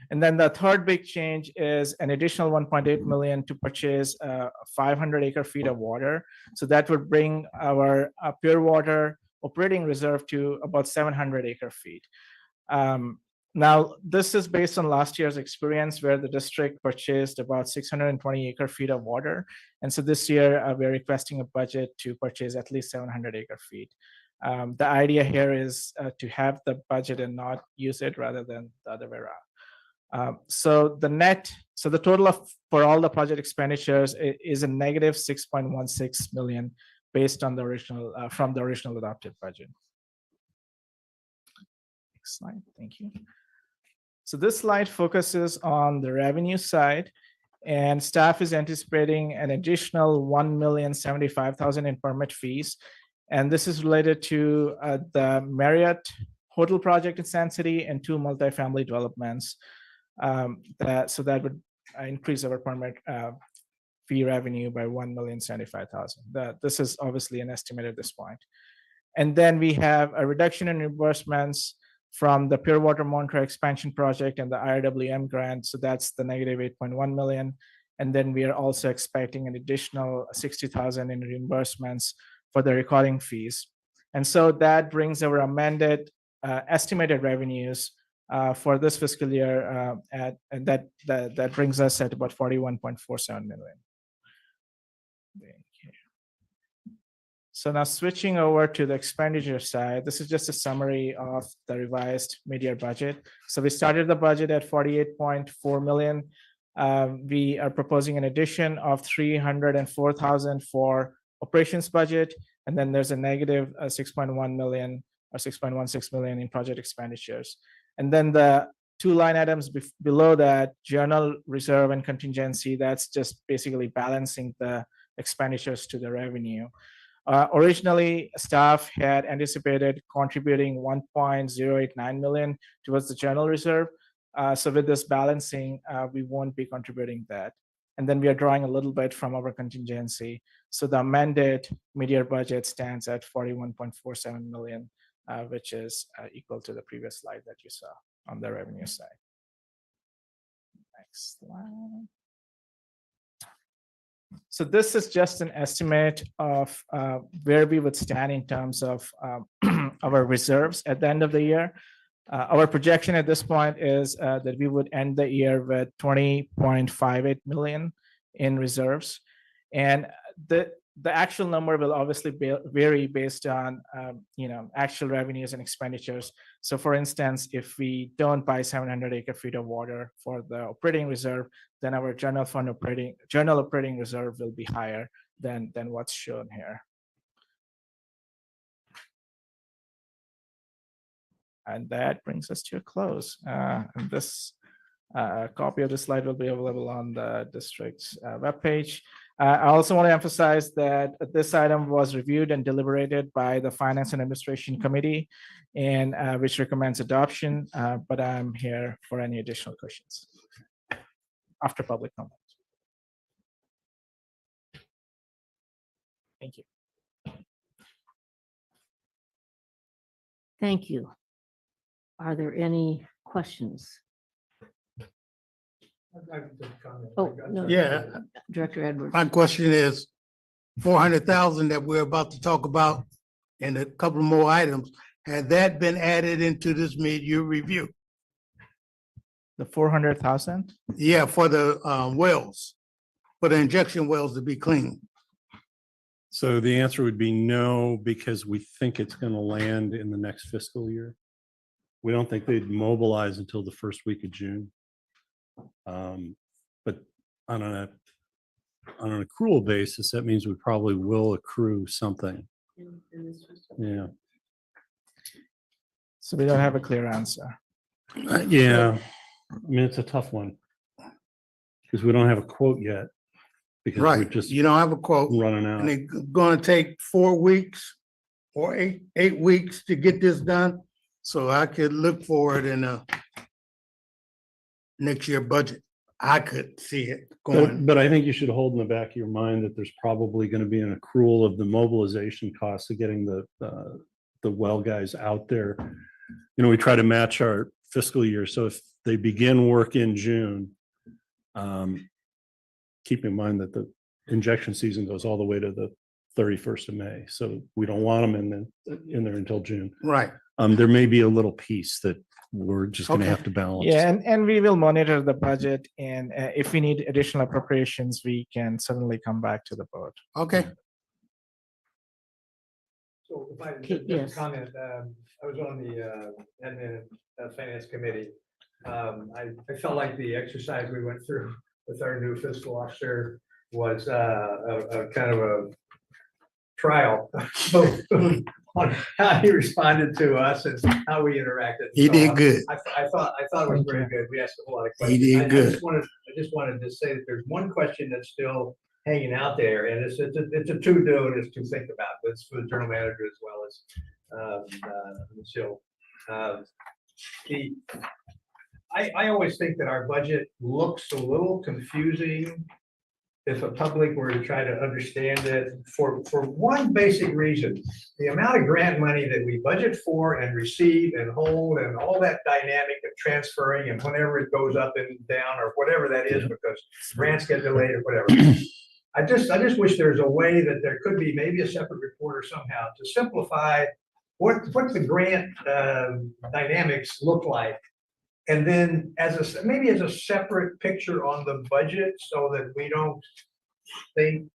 And then the third big change is an additional 1.8 million to purchase 500 acre-feet of water. So that would bring our pure water operating reserve to about 700 acre-feet. Now, this is based on last year's experience where the district purchased about 620 acre-feet of water. And so this year, we're requesting a budget to purchase at least 700 acre-feet. The idea here is to have the budget and not use it rather than the other way around. So the total for all the project expenditures is a negative 6.16 million based on the original, from the original adopted budget. Next slide, thank you. So this slide focuses on the revenue side, and staff is anticipating an additional 1,075,000 in permit fees. And this is related to the Marriott Hotel project in San City and 2 multifamily developments. So that would increase our permit fee revenue by 1,075,000. This is obviously an estimate at this point. And then we have a reduction in reimbursements from the Pure Water Monterey expansion project and the IRWM grant. So that's the negative 8.1 million. And then we are also expecting an additional 60,000 in reimbursements for the recording fees. And so that brings our amended estimated revenues for this fiscal year and that brings us at about 41.47 million. So now switching over to the expenditure side, this is just a summary of the revised mid-year budget. So we started the budget at 48.4 million. We are proposing an addition of 304,000 for operations budget, and then there's a negative 6.1 million or 6.16 million in project expenditures. And then the 2 line items below that, general reserve and contingency, that's just basically balancing the expenditures to the revenue. Originally, staff had anticipated contributing 1.089 million towards the general reserve. So with this balancing, we won't be contributing that. And then we are drawing a little bit from our contingency. So the amended mid-year budget stands at 41.47 million, which is equal to the previous slide that you saw on the revenue side. Next slide. So this is just an estimate of where we would stand in terms of our reserves at the end of the year. Our projection at this point is that we would end the year with 20.58 million in reserves. And the actual number will obviously vary based on, actual revenues and expenditures. So for instance, if we don't buy 700 acre feet of water for the operating reserve, then our general operating reserve will be higher than what's shown here. And that brings us to a close. And this copy of the slide will be available on the district's webpage. I also want to emphasize that this item was reviewed and deliberated by the Finance and Administration Committee, and which recommends adoption, but I'm here for any additional questions after public comment. Thank you. Thank you. Are there any questions? Oh, no. Yeah. Director Edwards. My question is, 400,000 that we're about to talk about and a couple more items, had that been added into this mid-year review? The 400,000? Yeah, for the wells, for the injection wells to be clean. So the answer would be no, because we think it's going to land in the next fiscal year. We don't think they'd mobilize until the first week of June. But on an accrual basis, that means we probably will accrue something. Yeah. So we don't have a clear answer. Yeah. I mean, it's a tough one because we don't have a quote yet. Because we're Right, just you don't have a quote, running and out. it's gonna take 4 weeks or eight weeks to get this done. So I could look for it in a next year budget. I could see it going. But I think you should hold in the back of your mind that there's probably going to be an accrual of the mobilization costs of getting the well guys out there. We try to match our fiscal year. So if they begin work in June, keep in mind that the injection season goes all the way to the 31st of May. So we don't want them in there until June. Right. There may be a little piece that we're just going to have to balance. Yeah, and we will monitor the budget, and if we need additional appropriations, we can certainly come back to the board. Okay. So if I Okay, just yes. comment, I was on the admin finance committee. I felt like the exercise we went through with our new fiscal officer was a kind of a trial on how he responded to us and how we interacted. He did good. I thought it was very good. We asked a whole lot of He questions. did I good. just wanted to say that there's one question that's still hanging out there, and it's a to-do and it's to think about. It's for the general manager as well as Michelle. I always think that our budget looks a little confusing if a public were to try to understand it for one basic reason. The amount of grant money that we budget for and receive and hold and all that dynamic of transferring and whenever it goes up and down or whatever that is because grants get delayed or whatever. I just wish there's a way that there could be maybe a separate report or somehow to simplify what the grant dynamics look like. And then maybe as a separate picture on the budget so that we don't think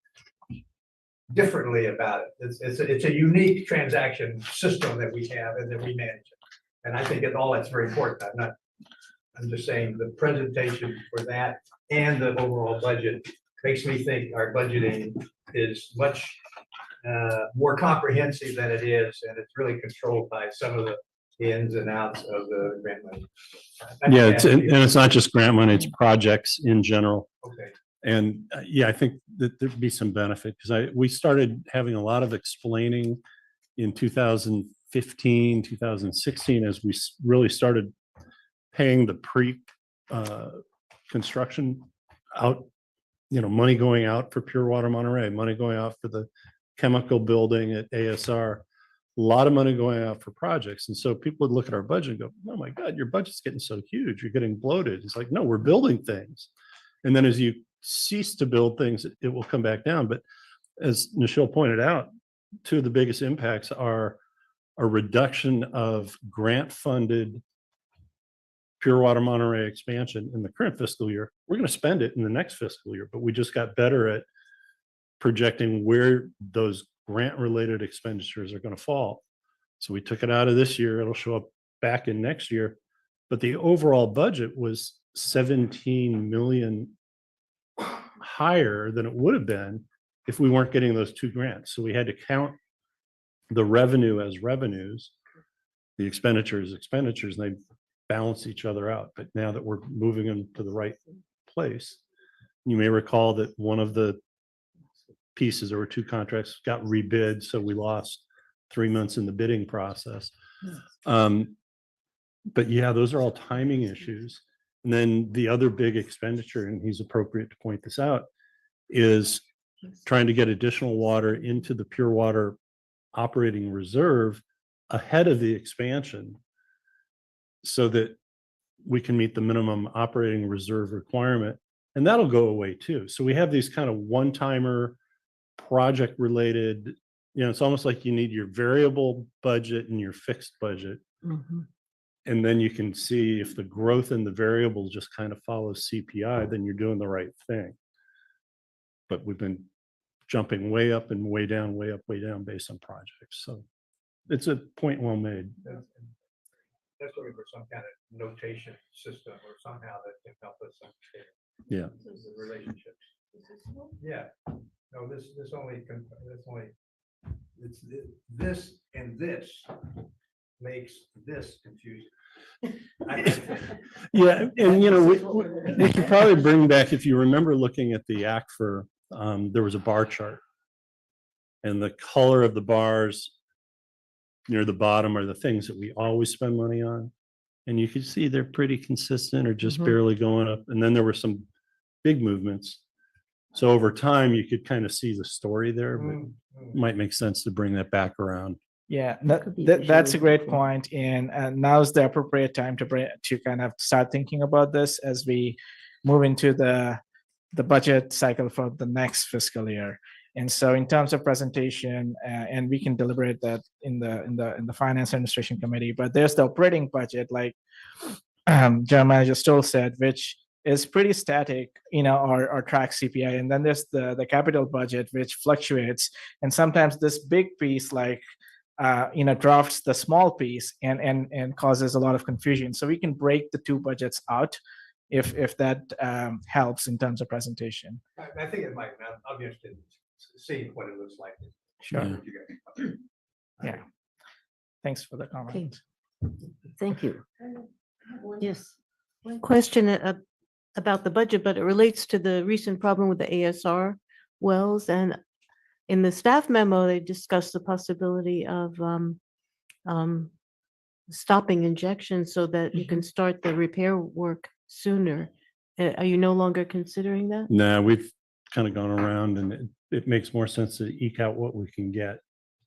differently about it. It's a unique transaction system that we have and that we manage it. And I think that's very important. I'm just saying the presentation for that and the overall budget makes me think our budgeting is much more comprehensive than it is. And it's really controlled by some of the ins and outs of the grant money. Yeah, and it's not just grant money, it's projects in general. Okay. And yeah, I think that there'd be some benefit because we started having a lot of explaining in 2015, 2016, as we really started paying the construction out, money going out for Pure Water Monterey, money going out for the chemical building at ASR. A lot of money going out for projects. And so people would look at our budget and go, oh my God, your budget's getting so huge. You're getting bloated. It's like, no, we're building things. And then as you cease to build things, it will come back down. But as Nichelle pointed out, two of the biggest impacts are a reduction of grant funded Pure Water Monterey expansion in the current fiscal year. We're going to spend it in the next fiscal year, but we just got better at projecting where those grant-related expenditures are going to fall. So we took it out of this year. It'll show up back in next year. But the overall budget was 17 million higher than it would have been if we weren't getting those two grants. So we had to count the revenue as revenues, the expenditures, and they balance each other out. But now that we're moving them to the right place, you may recall that one of the pieces, there were two contracts, got rebid, so we lost 3 months in the bidding process. But yeah, those are all timing issues. And then the other big expenditure, and he's appropriate to point this out, is trying to get additional water into the pure water operating reserve ahead of the expansion so that we can meet the minimum operating reserve requirement. And that'll go away too. So we have these kind of one-timer project related, it's almost like you need your variable budget and your fixed budget. And then you can see if the growth in the variable just kind of follows CPI, then you're doing the right thing. But we've been jumping way up and way down, way up, way down based on projects. So it's a point well made. That's looking for some kind of notation system or somehow that can help us understand. Yeah. The relationships. Yeah. No, this only, it's this and this makes this confusing. Yeah, and we should probably bring back, if you remember looking at the act for, there was a bar chart. And the color of the bars near the bottom are the things that we always spend money on. And you can see they're pretty consistent or just barely going up. And then there were some big movements. So over time, you could kind of see the story there, but it might make sense to bring that back around. Yeah, that's a great point, and now's the appropriate time to kind of start thinking about this as we move into the budget cycle for the next fiscal year. And so, in terms of presentation, and we can deliberate that in the Finance Administration Committee. But there's the operating budget, like General Manager Stoll said, which is pretty static, or tracks CPI. And then there's the capital budget, which fluctuates, and sometimes this big piece, like drafts the small piece and causes a lot of confusion. So we can break the two budgets out if that helps in terms of presentation. I think it might. I'll be interested in seeing what it looks like. Sure. Yeah. Thanks for the comment. Thank you. Yes. Question about the budget, but it relates to the recent problem with the ASR wells. And in the staff memo, they discussed the possibility of stopping injection so that you can start the repair work sooner. Are you no longer considering that? No, we've kind of gone around, and it makes more sense to eke out what we can get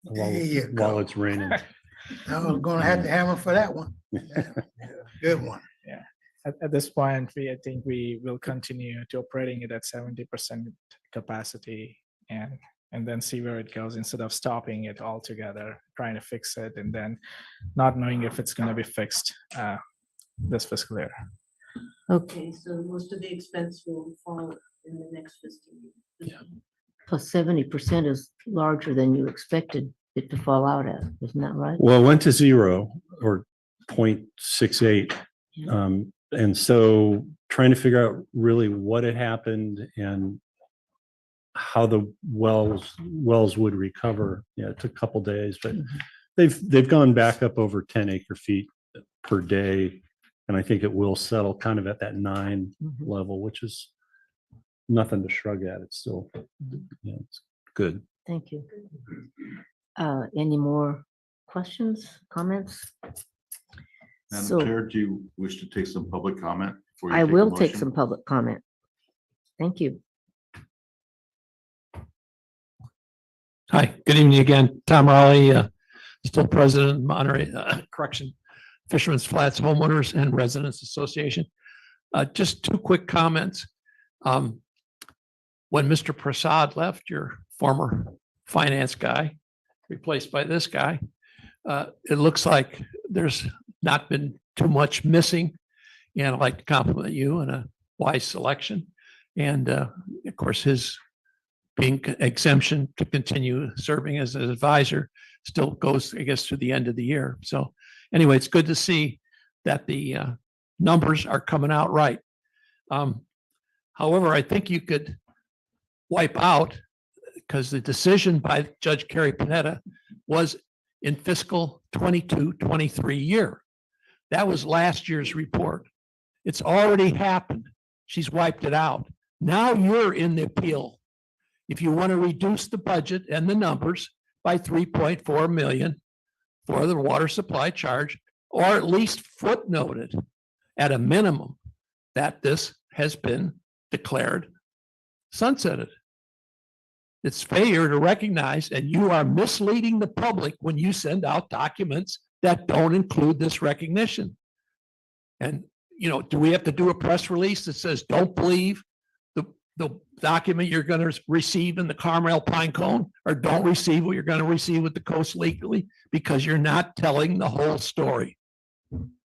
while it's raining. I was gonna have to hammer for that one. Yeah, good one. Yeah. At this point, I think we will continue to operating it at 70% capacity and then see where it goes instead of stopping it altogether, trying to fix it, and then not knowing if it's going to be fixed this fiscal year. Okay, so most of the expense will fall in the next fiscal year. Plus 70% is larger than you expected it to fall out at, isn't that right? Well, it went to 0 or 0.68. And so trying to figure out really what had happened and how the wells would recover. Yeah, it took a couple days, but they've gone back up over 10 acre feet per day. And I think it will settle kind of at that 9 level, which is nothing to shrug at. It's still, it's good. Thank you. Any more questions, comments? Madam Chair, do you wish to take some public comment? before you I take a will take motion? some public comment. Thank you. Hi, good evening again. Tom Raleigh, still president of Monterey Fisherman's Flats Homeowners and Residents Association. Just two quick comments. When Mr. Prasad left, your former finance guy, replaced by this guy, it looks like there's not been too much missing. And I'd like to compliment you on a wise selection. And of course, his being exemption to continue serving as an advisor still goes, I guess, to the end of the year. So anyway, it's good to see that the numbers are coming out right. However, I think you could wipe out, because the decision by Judge Carrie Panetta was in fiscal 22-23 year. That was last year's report. It's already happened. She's wiped it out. Now you're in the appeal. If you want to reduce the budget and the numbers by 3.4 million for the water supply charge, or at least footnoted at a minimum that this has been declared sunsetted. It's failure to recognize, and you are misleading the public when you send out documents that don't include this recognition. And, you know, do we have to do a press release that says, don't believe the document you're going to receive in the Carmel Pine Cone, or don't receive what you're going to receive with the Coast Legally, because you're not telling the whole story.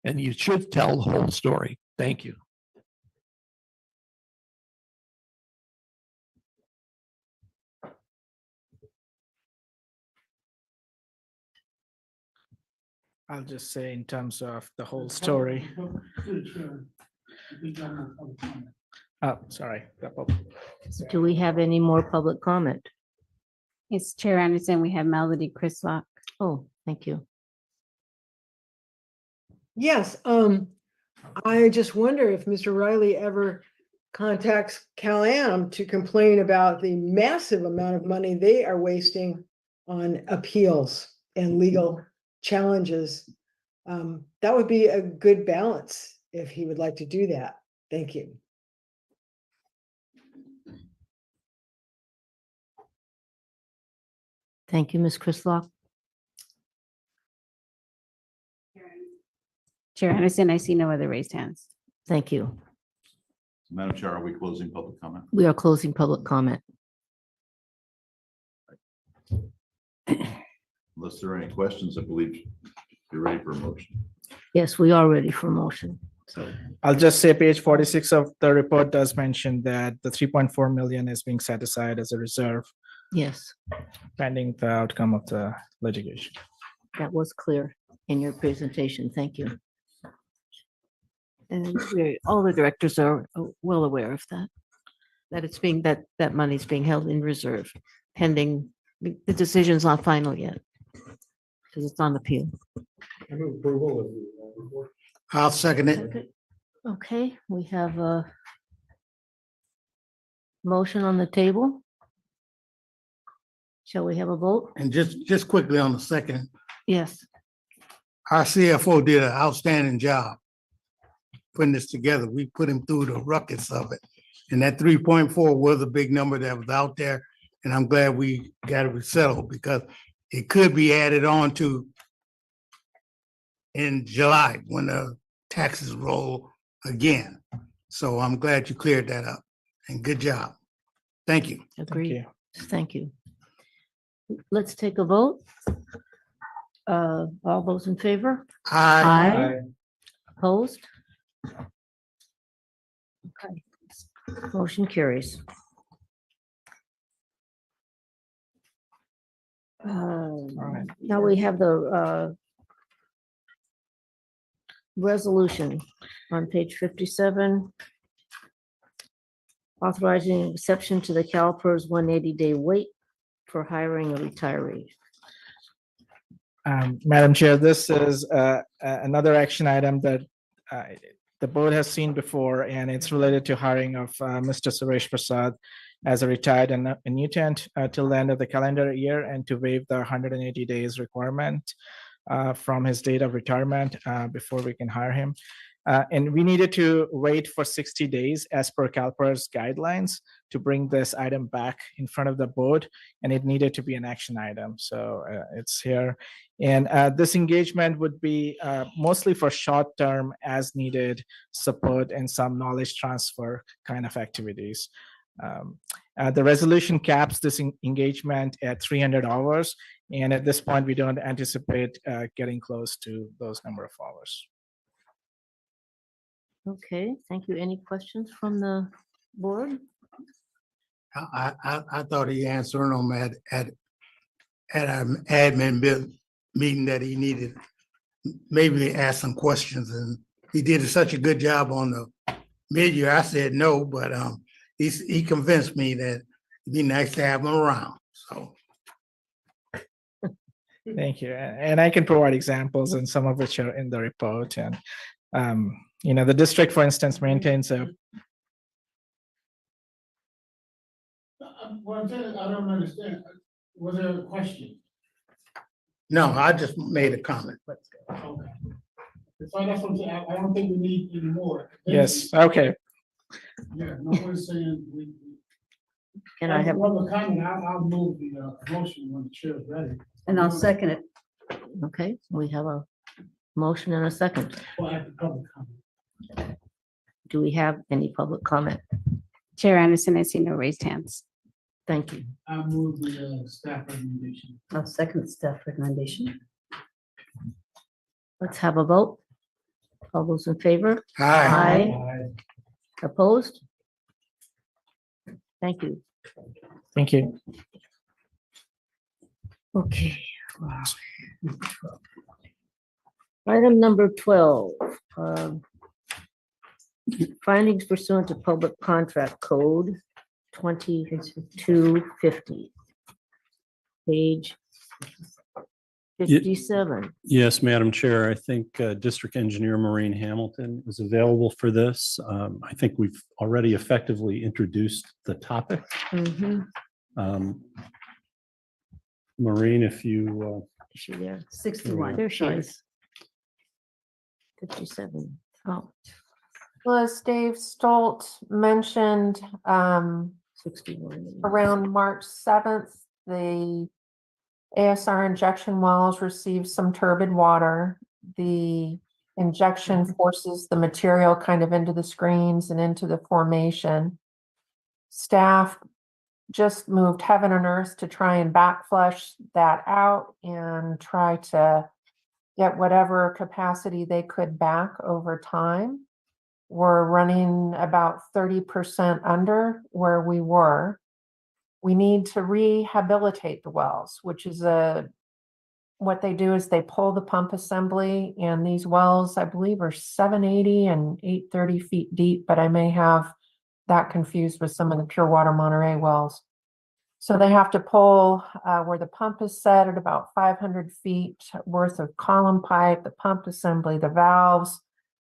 And you should tell the whole story. Thank you. I'll just say in terms of the whole story. Oh, sorry. Do we have any more public comment? It's Chair Anderson. We have Melody Crislock. Oh, thank you. Yes, I just wonder if Mr. Riley ever contacts Cal-Am to complain about the massive amount of money they are wasting on appeals and legal challenges. That would be a good balance if he would like to do that. Thank you. Thank you, Ms. Crislock. Chair Anderson, I see no other raised hands. Thank you. Madam Chair, are we closing public comment? We are closing public comment. Unless there are any questions, I believe you're ready for a motion. Yes, we are ready for motion. So I'll just say page 46 of the report does mention that the 3.4 million is being set aside as a reserve yes, pending the outcome of the litigation. that was clear in your presentation. Thank you. And all the directors are well aware of that, that it's being, that money's being held in reserve pending, the decision's not final yet, because it's on appeal. I move approval of the report. I'll second it. Okay, we have a motion on the table. Shall we have a vote? And just quickly on the second, Yes. our CFO did an outstanding job putting this together. We put him through the ruckus of it. And that 3.4 was a big number that was out there. And I'm glad we got it settled, because it could be added on to in July when the taxes roll again. So I'm glad you cleared that up, and good job. Thank you. Agreed. Thank you. Let's take a vote. All those in favor? Aye. Opposed? Okay. Motion carries. Now we have the resolution on page 57. Authorizing exception to the CalPERS 180-day wait for hiring a retiree. Madam Chair, this is another action item that the board has seen before, and it's related to hiring of Mr. Suresh Prasad as a retired annuitant till the end of the calendar year, and to waive the 180 days requirement from his date of retirement before we can hire him. And we needed to wait for 60 days as per CalPERS guidelines to bring this item back in front of the board, and it needed to be an action item. So it's here. And this engagement would be mostly for short-term as needed support and some knowledge transfer kind of activities. The resolution caps this engagement at 300 hours. And at this point, we don't anticipate getting close to those number of hours. Okay, thank you. Any questions from the board? I thought he answered them at an admin meeting that he needed, maybe ask some questions, and he did such a good job on the menu. I said no, but he convinced me that it'd be nice to have him around, so. Thank you. And I can provide examples, and some of which are in the report. And, the district, for instance, maintains a. Well, I'm saying, I don't understand. Was there a question? No, I just made a comment. Okay. So that's what I'm saying. I don't think we need any more. Yes, okay. Yeah, no one's saying we. Can I have, Public comment, I'll move the motion when the chair is ready. And I'll second it. okay, we have a motion and a second. Well, after public comment. Do we have any public comment? Chair Anderson, I see no raised hands. Thank you. I move the staff recommendation. I'll second the staff recommendation. Let's have a vote. All those in favor? Aye. Opposed? Thank you. Thank you. Okay. Item number 12. Findings pursuant to Public Contract Code 2250. Page 57. Yes, Madam Chair, I think District Engineer Maureen Hamilton is available for this. I think we've already effectively introduced the topic. Mhm. Maureen, if you, Is she there? 61. There she is. 57. Oh, Well, as Dave Stolt mentioned, 61. around March 7th, the ASR injection wells received some turbid water. The injection forces the material kind of into the screens and into the formation. Staff just moved heaven and earth to try and backflush that out and try to get whatever capacity they could back over time. We're running about 30% under where we were. We need to rehabilitate the wells, which is what they do is they pull the pump assembly, and these wells, I believe, are 780 and 830 feet deep, but I may have that confused with some of the Pure Water Monterey wells. So they have to pull where the pump is set at about 500 feet worth of column pipe, the pump assembly, the valves.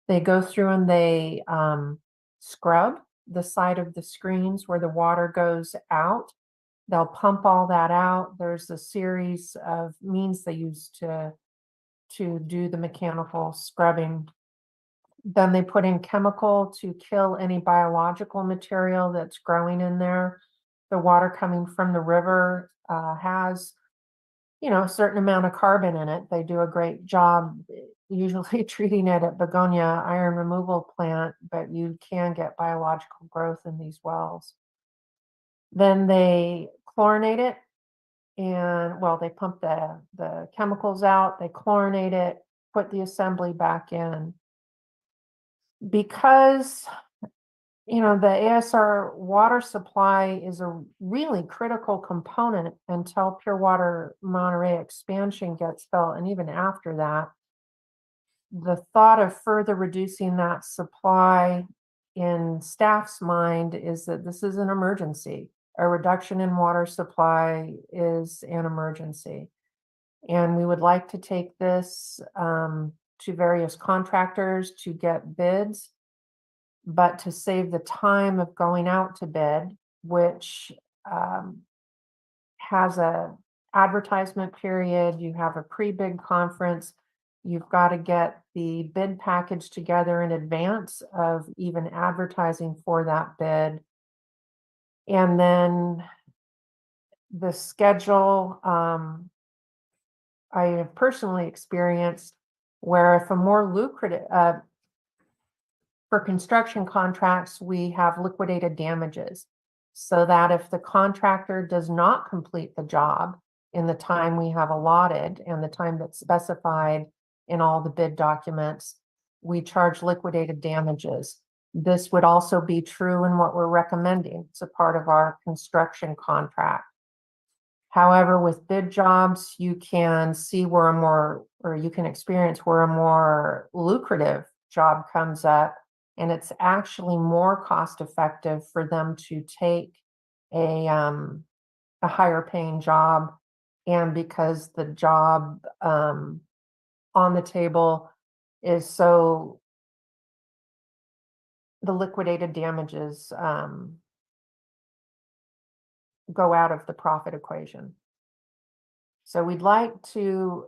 They go through and they scrub the side of the screens where the water goes out. They'll pump all that out. There's a series of means they use to do the mechanical scrubbing. Then they put in chemical to kill any biological material that's growing in there. The water coming from the river has, a certain amount of carbon in it. They do a great job usually treating it at Begonia Iron Removal Plant, but you can get biological growth in these wells. Then they chlorinate it, and they pump the chemicals out, they chlorinate it, put the assembly back in. Because the ASR water supply is a really critical component until Pure Water Monterey expansion gets built, and even after that, the thought of further reducing that supply in staff's mind is that this is an emergency. A reduction in water supply is an emergency. And we would like to take this to various contractors to get bids, but to save the time of going out to bid, which has a advertisement period, you have a pre-bid conference, you've got to get the bid package together in advance of even advertising for that bid. And then the schedule, I have personally experienced where if a more lucrative, for construction contracts, we have liquidated damages. So that if the contractor does not complete the job in the time we have allotted and the time that's specified in all the bid documents, we charge liquidated damages. This would also be true in what we're recommending. It's a part of our construction contract. However, with bid jobs, you can see where you can experience where a more lucrative job comes up, and it's actually more cost effective for them to take a higher paying job. And because the job on the table is so, the liquidated damages go out of the profit equation. So we'd like to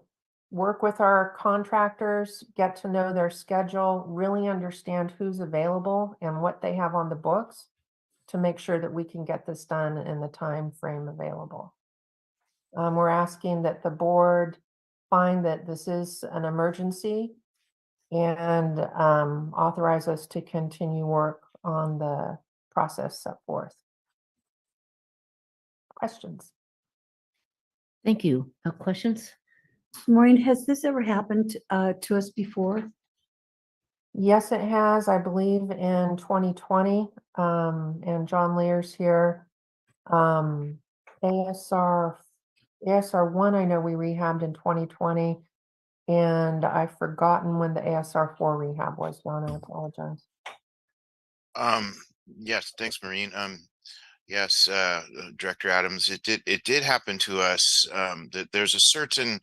work with our contractors, get to know their schedule, really understand who's available and what they have on the books to make sure that we can get this done in the time frame available. We're asking that the board find that this is an emergency and authorize us to continue work on the process set forth. Questions? Thank you. Questions? Maureen, has this ever happened to us before? Yes, it has, I believe in 2020, and John Lear's here. ASR 1, I know we rehabbed in 2020, and I've forgotten when the ASR 4 rehab was, John, I apologize. Yes, thanks, Maureen. Yes, Director Adams, it did happen to us, that there's a certain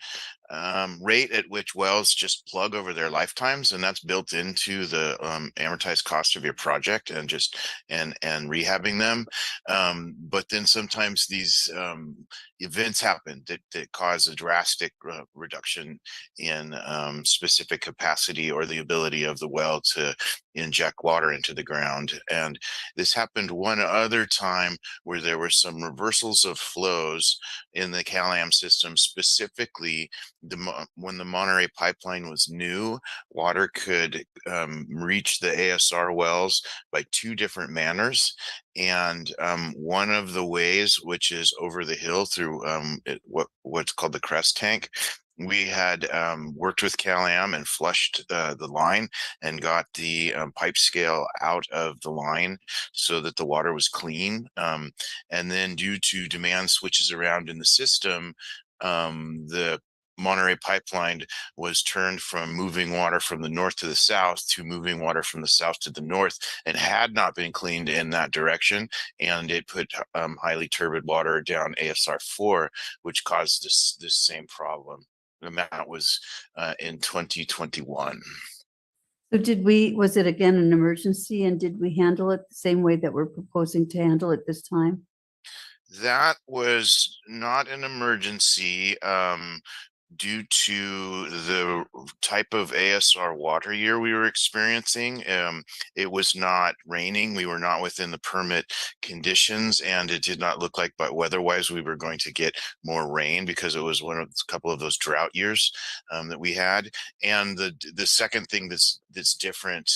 rate at which wells just plug over their lifetimes, and that's built into the amortized cost of your project and just and rehabbing them. But then sometimes these events happen that cause a drastic reduction in specific capacity or the ability of the well to inject water into the ground. And this happened one other time where there were some reversals of flows in the CalAm system, specifically when the Monterey pipeline was new. Water could reach the ASR wells by two different manners. And one of the ways, which is over the hill through what's called the crest tank, we had worked with CalAm and flushed the line and got the pipe scale out of the line so that the water was clean. And then due to demand switches around in the system, the Monterey pipeline was turned from moving water from the north to the south to moving water from the south to the north, and had not been cleaned in that direction. And it put highly turbid water down ASR 4, which caused this same problem. And that was in 2021. So was it again an emergency, and did we handle it the same way that we're proposing to handle it this time? That was not an emergency. Due to the type of ASR water year we were experiencing. It was not raining. We were not within the permit conditions, and it did not look like, but weather-wise, we were going to get more rain because it was one of a couple of those drought years that we had. And the second thing that's different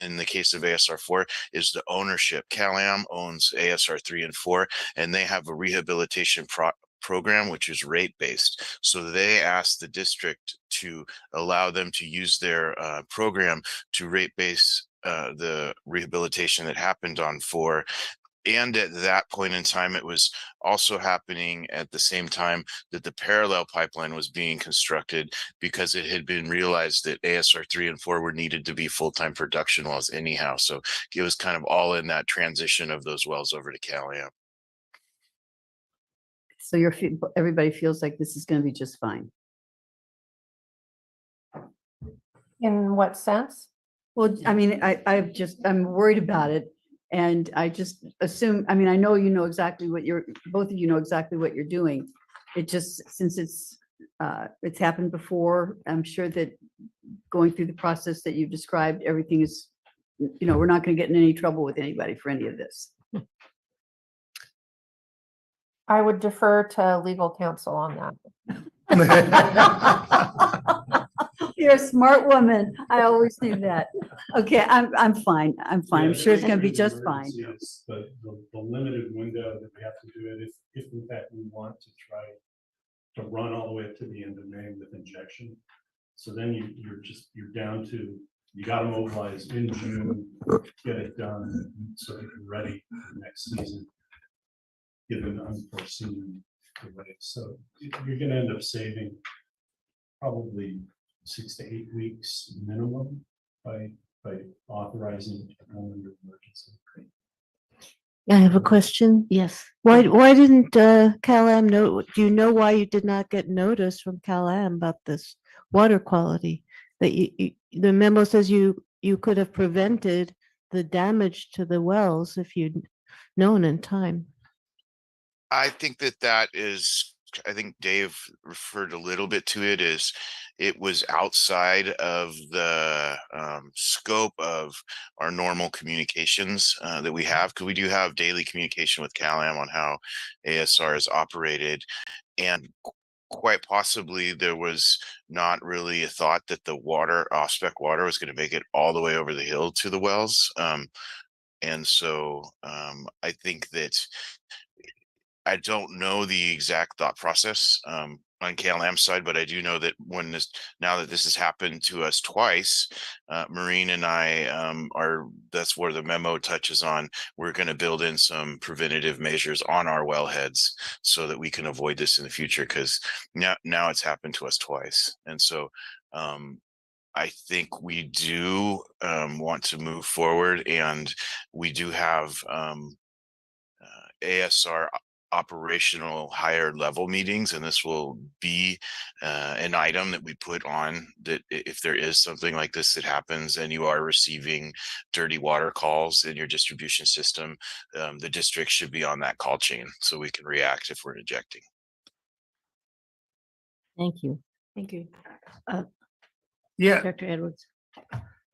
in the case of ASR 4 is the ownership. CalAm owns ASR 3 and 4, and they have a rehabilitation program which is rate-based. So they asked the district to allow them to use their program to rate-base the rehabilitation that happened on 4. And at that point in time, it was also happening at the same time that the parallel pipeline was being constructed, because it had been realized that ASR 3 and 4 were needed to be full-time production wells anyhow. So it was kind of all in that transition of those wells over to CalAm. So everybody feels like this is going to be just fine. In what sense? Well, I mean, I'm worried about it. And I just assume, I mean, I know you know exactly what both of you know exactly what you're doing. It just, since it's happened before, I'm sure that going through the process that you've described, everything is, we're not going to get in any trouble with anybody for any of this. I would defer to legal counsel on that. You're a smart woman. I always do that. Okay, I'm fine. I'm fine. I'm sure it's going to be just fine. But the limited window that we have to do it, if in fact we want to try to run all the way up to the end of May with injection. So then you're down to You gotta mobilize in June, get it done, so that you're ready for next season. Given unforeseen delays, so you're gonna end up saving probably 6 to 8 weeks minimum by authorizing under emergency. I have a question. Yes. Why didn't CalAm know, do you know why you did not get notice from CalAm about this water quality? That the memo says you could have prevented the damage to the wells if you'd known in time. I think that is, I think Dave referred a little bit to it as it was outside of the scope of our normal communications that we have, because we do have daily communication with CalAm on how ASR is operated. And quite possibly there was not really a thought that the water, off-spec water, was going to make it all the way over the hill to the wells. And so I think that I don't know the exact thought process on KLM's side, but I do know that now that this has happened to us twice, Maureen and I that's where the memo touches on. We're going to build in some preventative measures on our wellheads so that we can avoid this in the future, because now it's happened to us twice. And so I think we do want to move forward, and we do have ASR operational higher level meetings, and this will be an item that we put on that if there is something like this that happens and you are receiving dirty water calls in your distribution system, the district should be on that call chain so we can react if we're ejecting. Thank you. Thank you. Yeah. Dr. Edwards.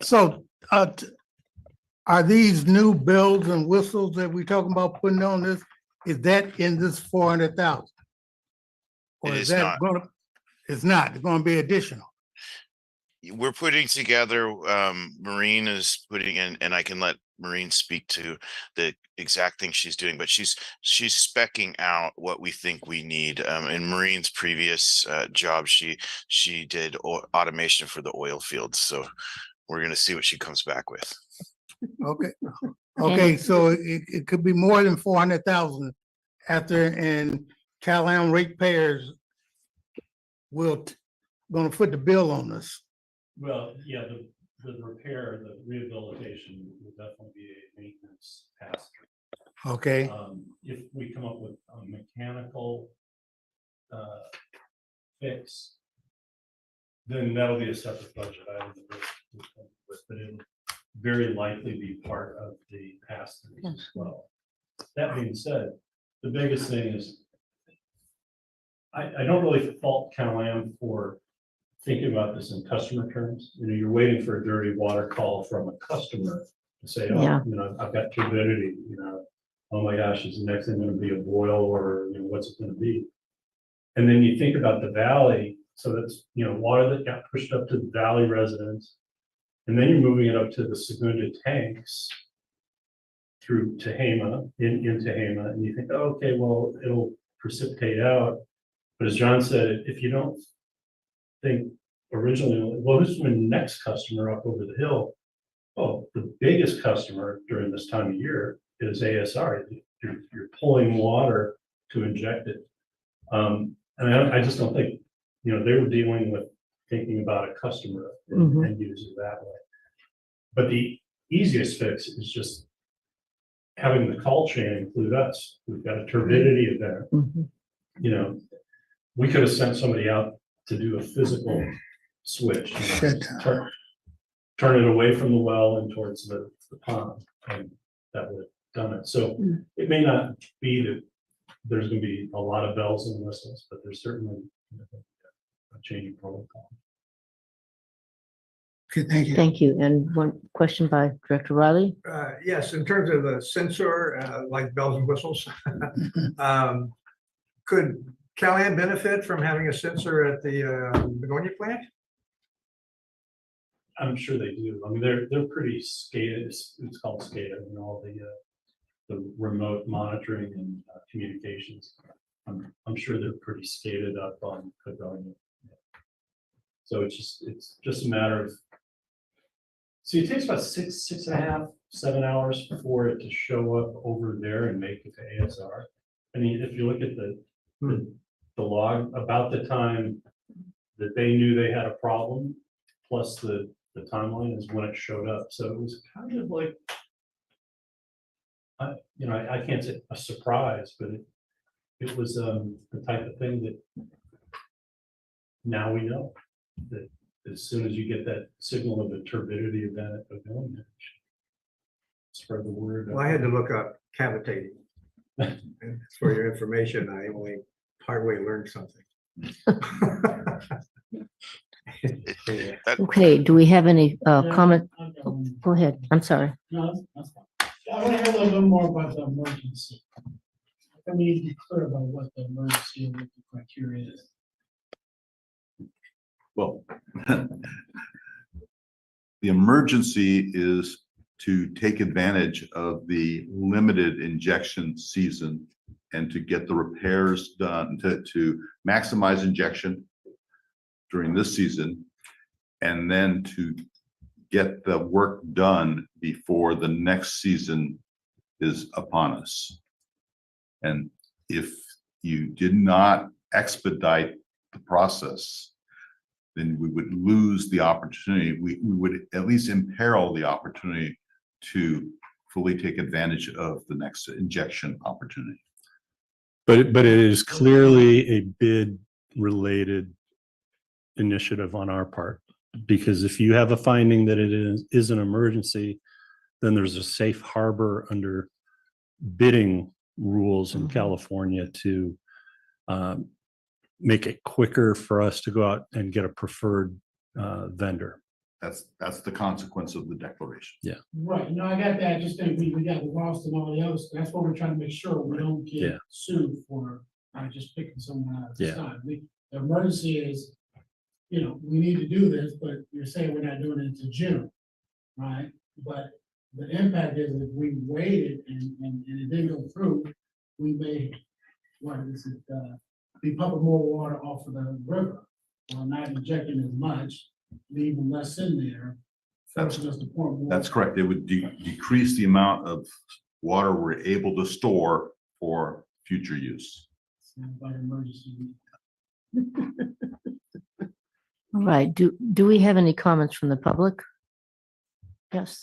So, are these new bells and whistles that we talking about putting on this, is that in this 400,000? Or It is is that not. gonna, it's not, it's gonna be additional? We're putting together, Maureen is putting in, and I can let Maureen speak to the exact thing she's doing, but she's speccing out what we think we need. In Maureen's previous job, she did automation for the oil fields. So we're going to see what she comes back with. Okay, okay, so it could be more than 400,000 after, and CalAm ratepayers will gonna foot the bill on this. Well, yeah, the repair, the rehabilitation will definitely be a maintenance task. Okay. If we come up with a mechanical fix, then that'll be a separate budget item. But it'll very likely be part of the pass-throughs as well. That being said, the biggest thing is I don't really fault CalAm for thinking about this in customer terms. You know, you're waiting for a dirty water call from a customer to say, oh, Yeah. you know, I've got turbidity, you know, oh my gosh, is the next thing going to be a boil, or, you know, what's it going to be? And then you think about the valley. So that's, you know, water that got pushed up to the valley residents. And then you're moving it up to the Segunda tanks through Tehama, in Tehama. And you think, oh, okay, well, it'll precipitate out. But as John said, if you don't think originally, well, who's the next customer up over the hill? Oh, the biggest customer during this time of year is ASR. You're pulling water to inject it. And I just don't think, you know, they were dealing with thinking about a customer and use it that way. But the easiest fix is just having the call chain include us. We've got a turbidity event. You know, we could have sent somebody out to do a physical switch, you know, turn it away from the well and towards the pond, and that would have done it. So it may not be that there's going to be a lot of bells and whistles, but there's certainly a changing protocol. Okay, thank you. Thank you. And one question by Director Riley. Yes, in terms of the sensor, like bells and whistles, could CalAm benefit from having a sensor at the Begonia plant? I'm sure they do. I mean, they're pretty SCADA. It's called SCADA, and all the remote monitoring and communications. I'm sure they're pretty SCADA'd up on Begonia. So it's just a matter of So it takes about 6.5, 7 hours for it to show up over there and make it to ASR. I mean, if you look at the log, about the time that they knew they had a problem, plus the timeline is when it showed up. So it was kind of like, I can't say a surprise, but it was the type of thing that now we know that as soon as you get that signal of a turbidity event going, spread the word. Well, I had to look up cavitating. And for your information, I only partway learned something. Okay, do we have any comment? Oh, go ahead, I'm sorry. No, that's fine. I want to hear a little bit more about the emergency. I mean, to be clear about what the emergency and what the criteria is. Well, the emergency is to take advantage of the limited injection season and to get the repairs done, to maximize injection during this season, and then to get the work done before the next season is upon us. And if you did not expedite the process, then we would lose the opportunity. We would at least imperil the opportunity to fully take advantage of the next injection opportunity. But it is clearly a bid related initiative on our part, because if you have a finding that it is an emergency, then there's a safe harbor under bidding rules in California to make it quicker for us to go out and get a preferred vendor. That's the consequence of the declaration. Yeah. Right, no, I got that, I just think we got lost in all the other stuff, that's what we're trying to make sure we don't get sued for just picking someone out of the sun. The emergency is, we need to do this, but you're saying we're not doing it until June, right? But the impact is if we waited and it didn't go through, we may, be pumping more water off of the river, or not injecting as much, leaving less in there. Forcing us to pour more. That's correct. It would decrease the amount of water we're able to store for future use. By emergency. All right, do we have any comments from the public? Yes.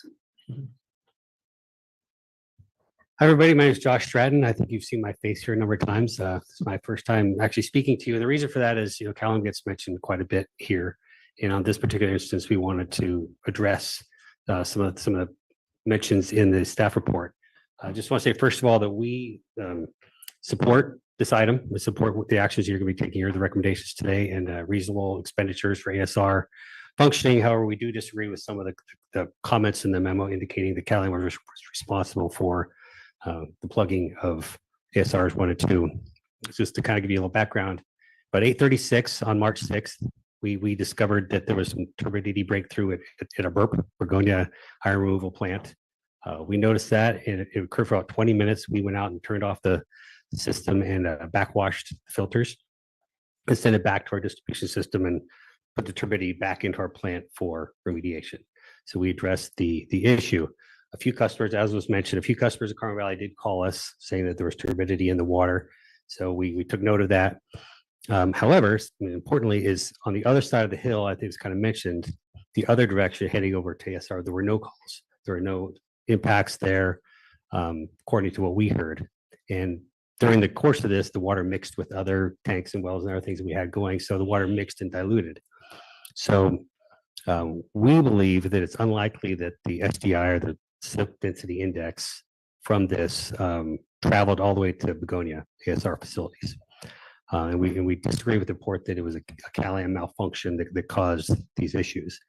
Hi, everybody. My name is Josh Stratton. I think you've seen my face here a number of times. This is my first time actually speaking to you. And the reason for that is, Callum gets mentioned quite a bit here. And on this particular instance, we wanted to address some of the mentions in the staff report. I just want to say, first of all, that we support this item. We support what the actions you're going to be taking here, the recommendations today, and reasonable expenditures for ASR functioning. However, we do disagree with some of the comments in the memo indicating that Cali was responsible for the plugging of ASRs 1 and 2. Just to kind of give you a little background, but 8:36 on March 6th, we discovered that there was some turbidity breakthrough at a Begonia iron removal plant. We noticed that, and it occurred for about 20 minutes. We went out and turned off the system and backwashed the filters and sent it back to our distribution system and put the turbidity back into our plant for remediation. So we addressed the issue. A few customers, as was mentioned, a few customers at Carmel Valley did call us saying that there was turbidity in the water. So we took note of that. However, importantly is on the other side of the hill, I think it's kind of mentioned, the other direction heading over to ASR, there were no calls. There were no impacts there, according to what we heard. And during the course of this, the water mixed with other tanks and wells and other things that we had going. So the water mixed and diluted. So we believe that it's unlikely that the SDI or the slip density index from this traveled all the way to Begonia ASR facilities. And we disagree with the report that it was a Calian malfunction that caused these issues.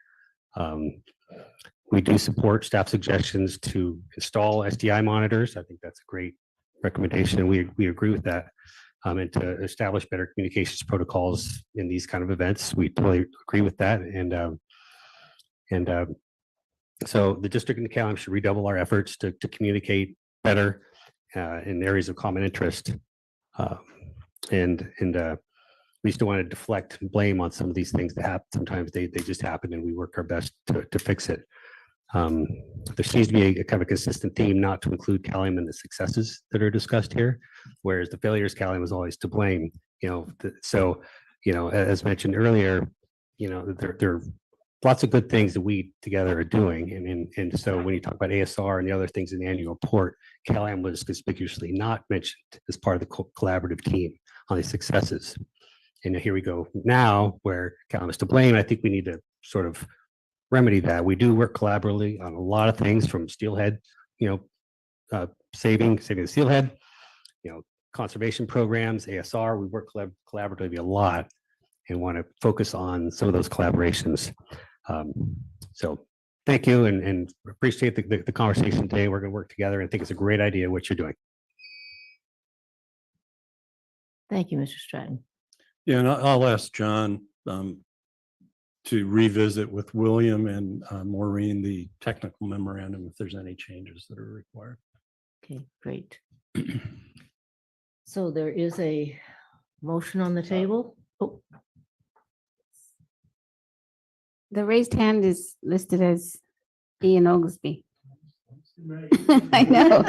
We do support staff suggestions to install SDI monitors. I think that's a great recommendation, and we agree with that. And to establish better communications protocols in these kind of events, we totally agree with that. So the district and the county should redouble our efforts to communicate better in areas of common interest. We still want to deflect blame on some of these things that happen. Sometimes they just happen, and we work our best to fix it. There seems to be a kind of a consistent theme not to include Calium in the successes that are discussed here, whereas the failures, Calium is always to blame, so, as mentioned earlier, there are lots of good things that we together are doing. And so when you talk about ASR and the other things in the annual report, Calium was conspicuously not mentioned as part of the collaborative team on the successes. And here we go now where Calium is to blame. I think we need to sort of remedy that. We do work collaboratively on a lot of things, from steelhead, saving the steelhead, conservation programs, ASR. We work collaboratively a lot and want to focus on some of those collaborations. So thank you, and appreciate the conversation today. We're going to work together, and think it's a great idea what you're doing. Thank you, Mr. Stratton. Yeah, and I'll ask John to revisit with William and Maureen the technical memorandum if there's any changes that are required. Okay, great. So there is a motion on the table. Oh, The raised hand is listed as Ian Oglesby. I know,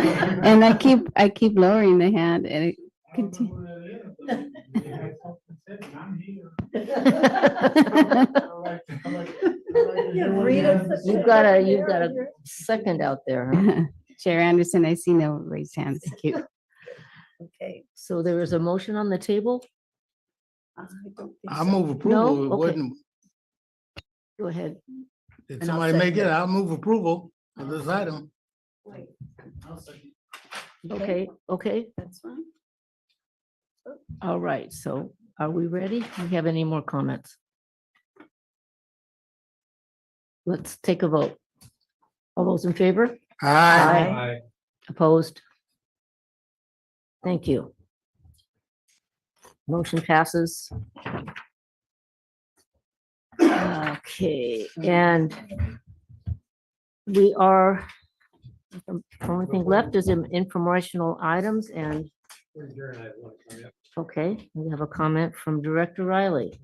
and I keep lowering the hand and it continues. You've got a second out there, huh? Chair Anderson, I see no raised hands. Cute. Okay, so there is a motion on the table. I move No? approval. It Okay. wasn't, Go ahead. did And I'll somebody make it? second it. I'll move approval of this item. Okay, That's fine. all right, so are we ready? Do we have any more comments? Let's take a vote. All those in favor? Aye. Opposed? Thank you. Motion passes. Okay, and we are, the only thing left is informational items, and okay, we have a comment from Director Riley.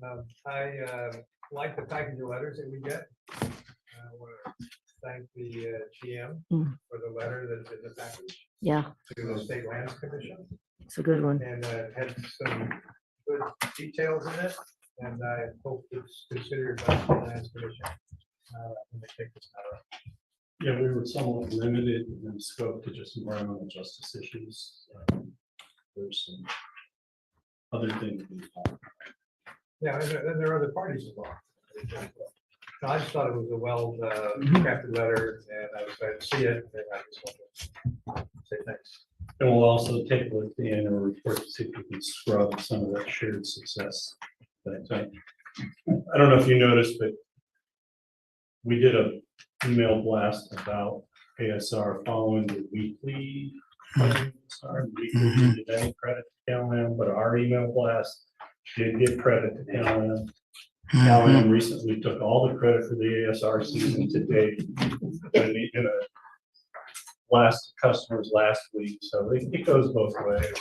I like the package of letters that we get. I want to thank the GM for the letter that's in the package Yeah, to the State Lands Commission. it's a good one. And had some good details in it, and I hope it's considered by the State Lands Commission. When they take this matter up. Yeah, we were somewhat limited in scope to just environmental justice issues. There's some other things. Yeah, and there are other parties involved. No, I just thought it was a well crafted letter, and I was glad to see it, and I just want to say thanks. And we'll also take a look at the annual report to see if we can scrub some of that shared success. But I don't know if you noticed, but we did a email blast about ASR following the weekly. Weekly did any credit to CalAm, but our email blast did give credit to CalAm. CalAm recently took all the credit for the ASR season to date. In a last customers last week, so it goes both ways.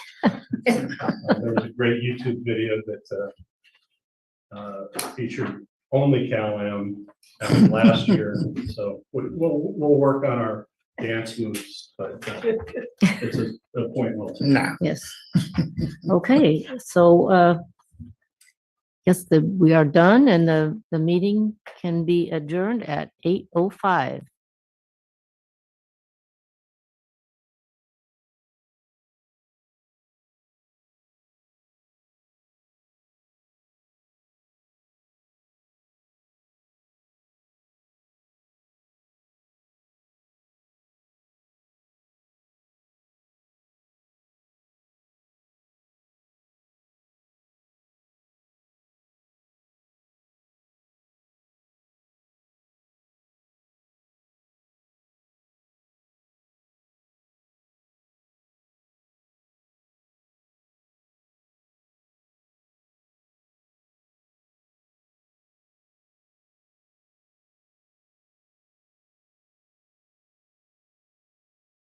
There was a great YouTube video that featured only CalAm last year, so we'll work on our dance moves, but it's a point well taken. Nah. Yes. Okay, so yes, we are done, and the meeting can be adjourned at 8:05.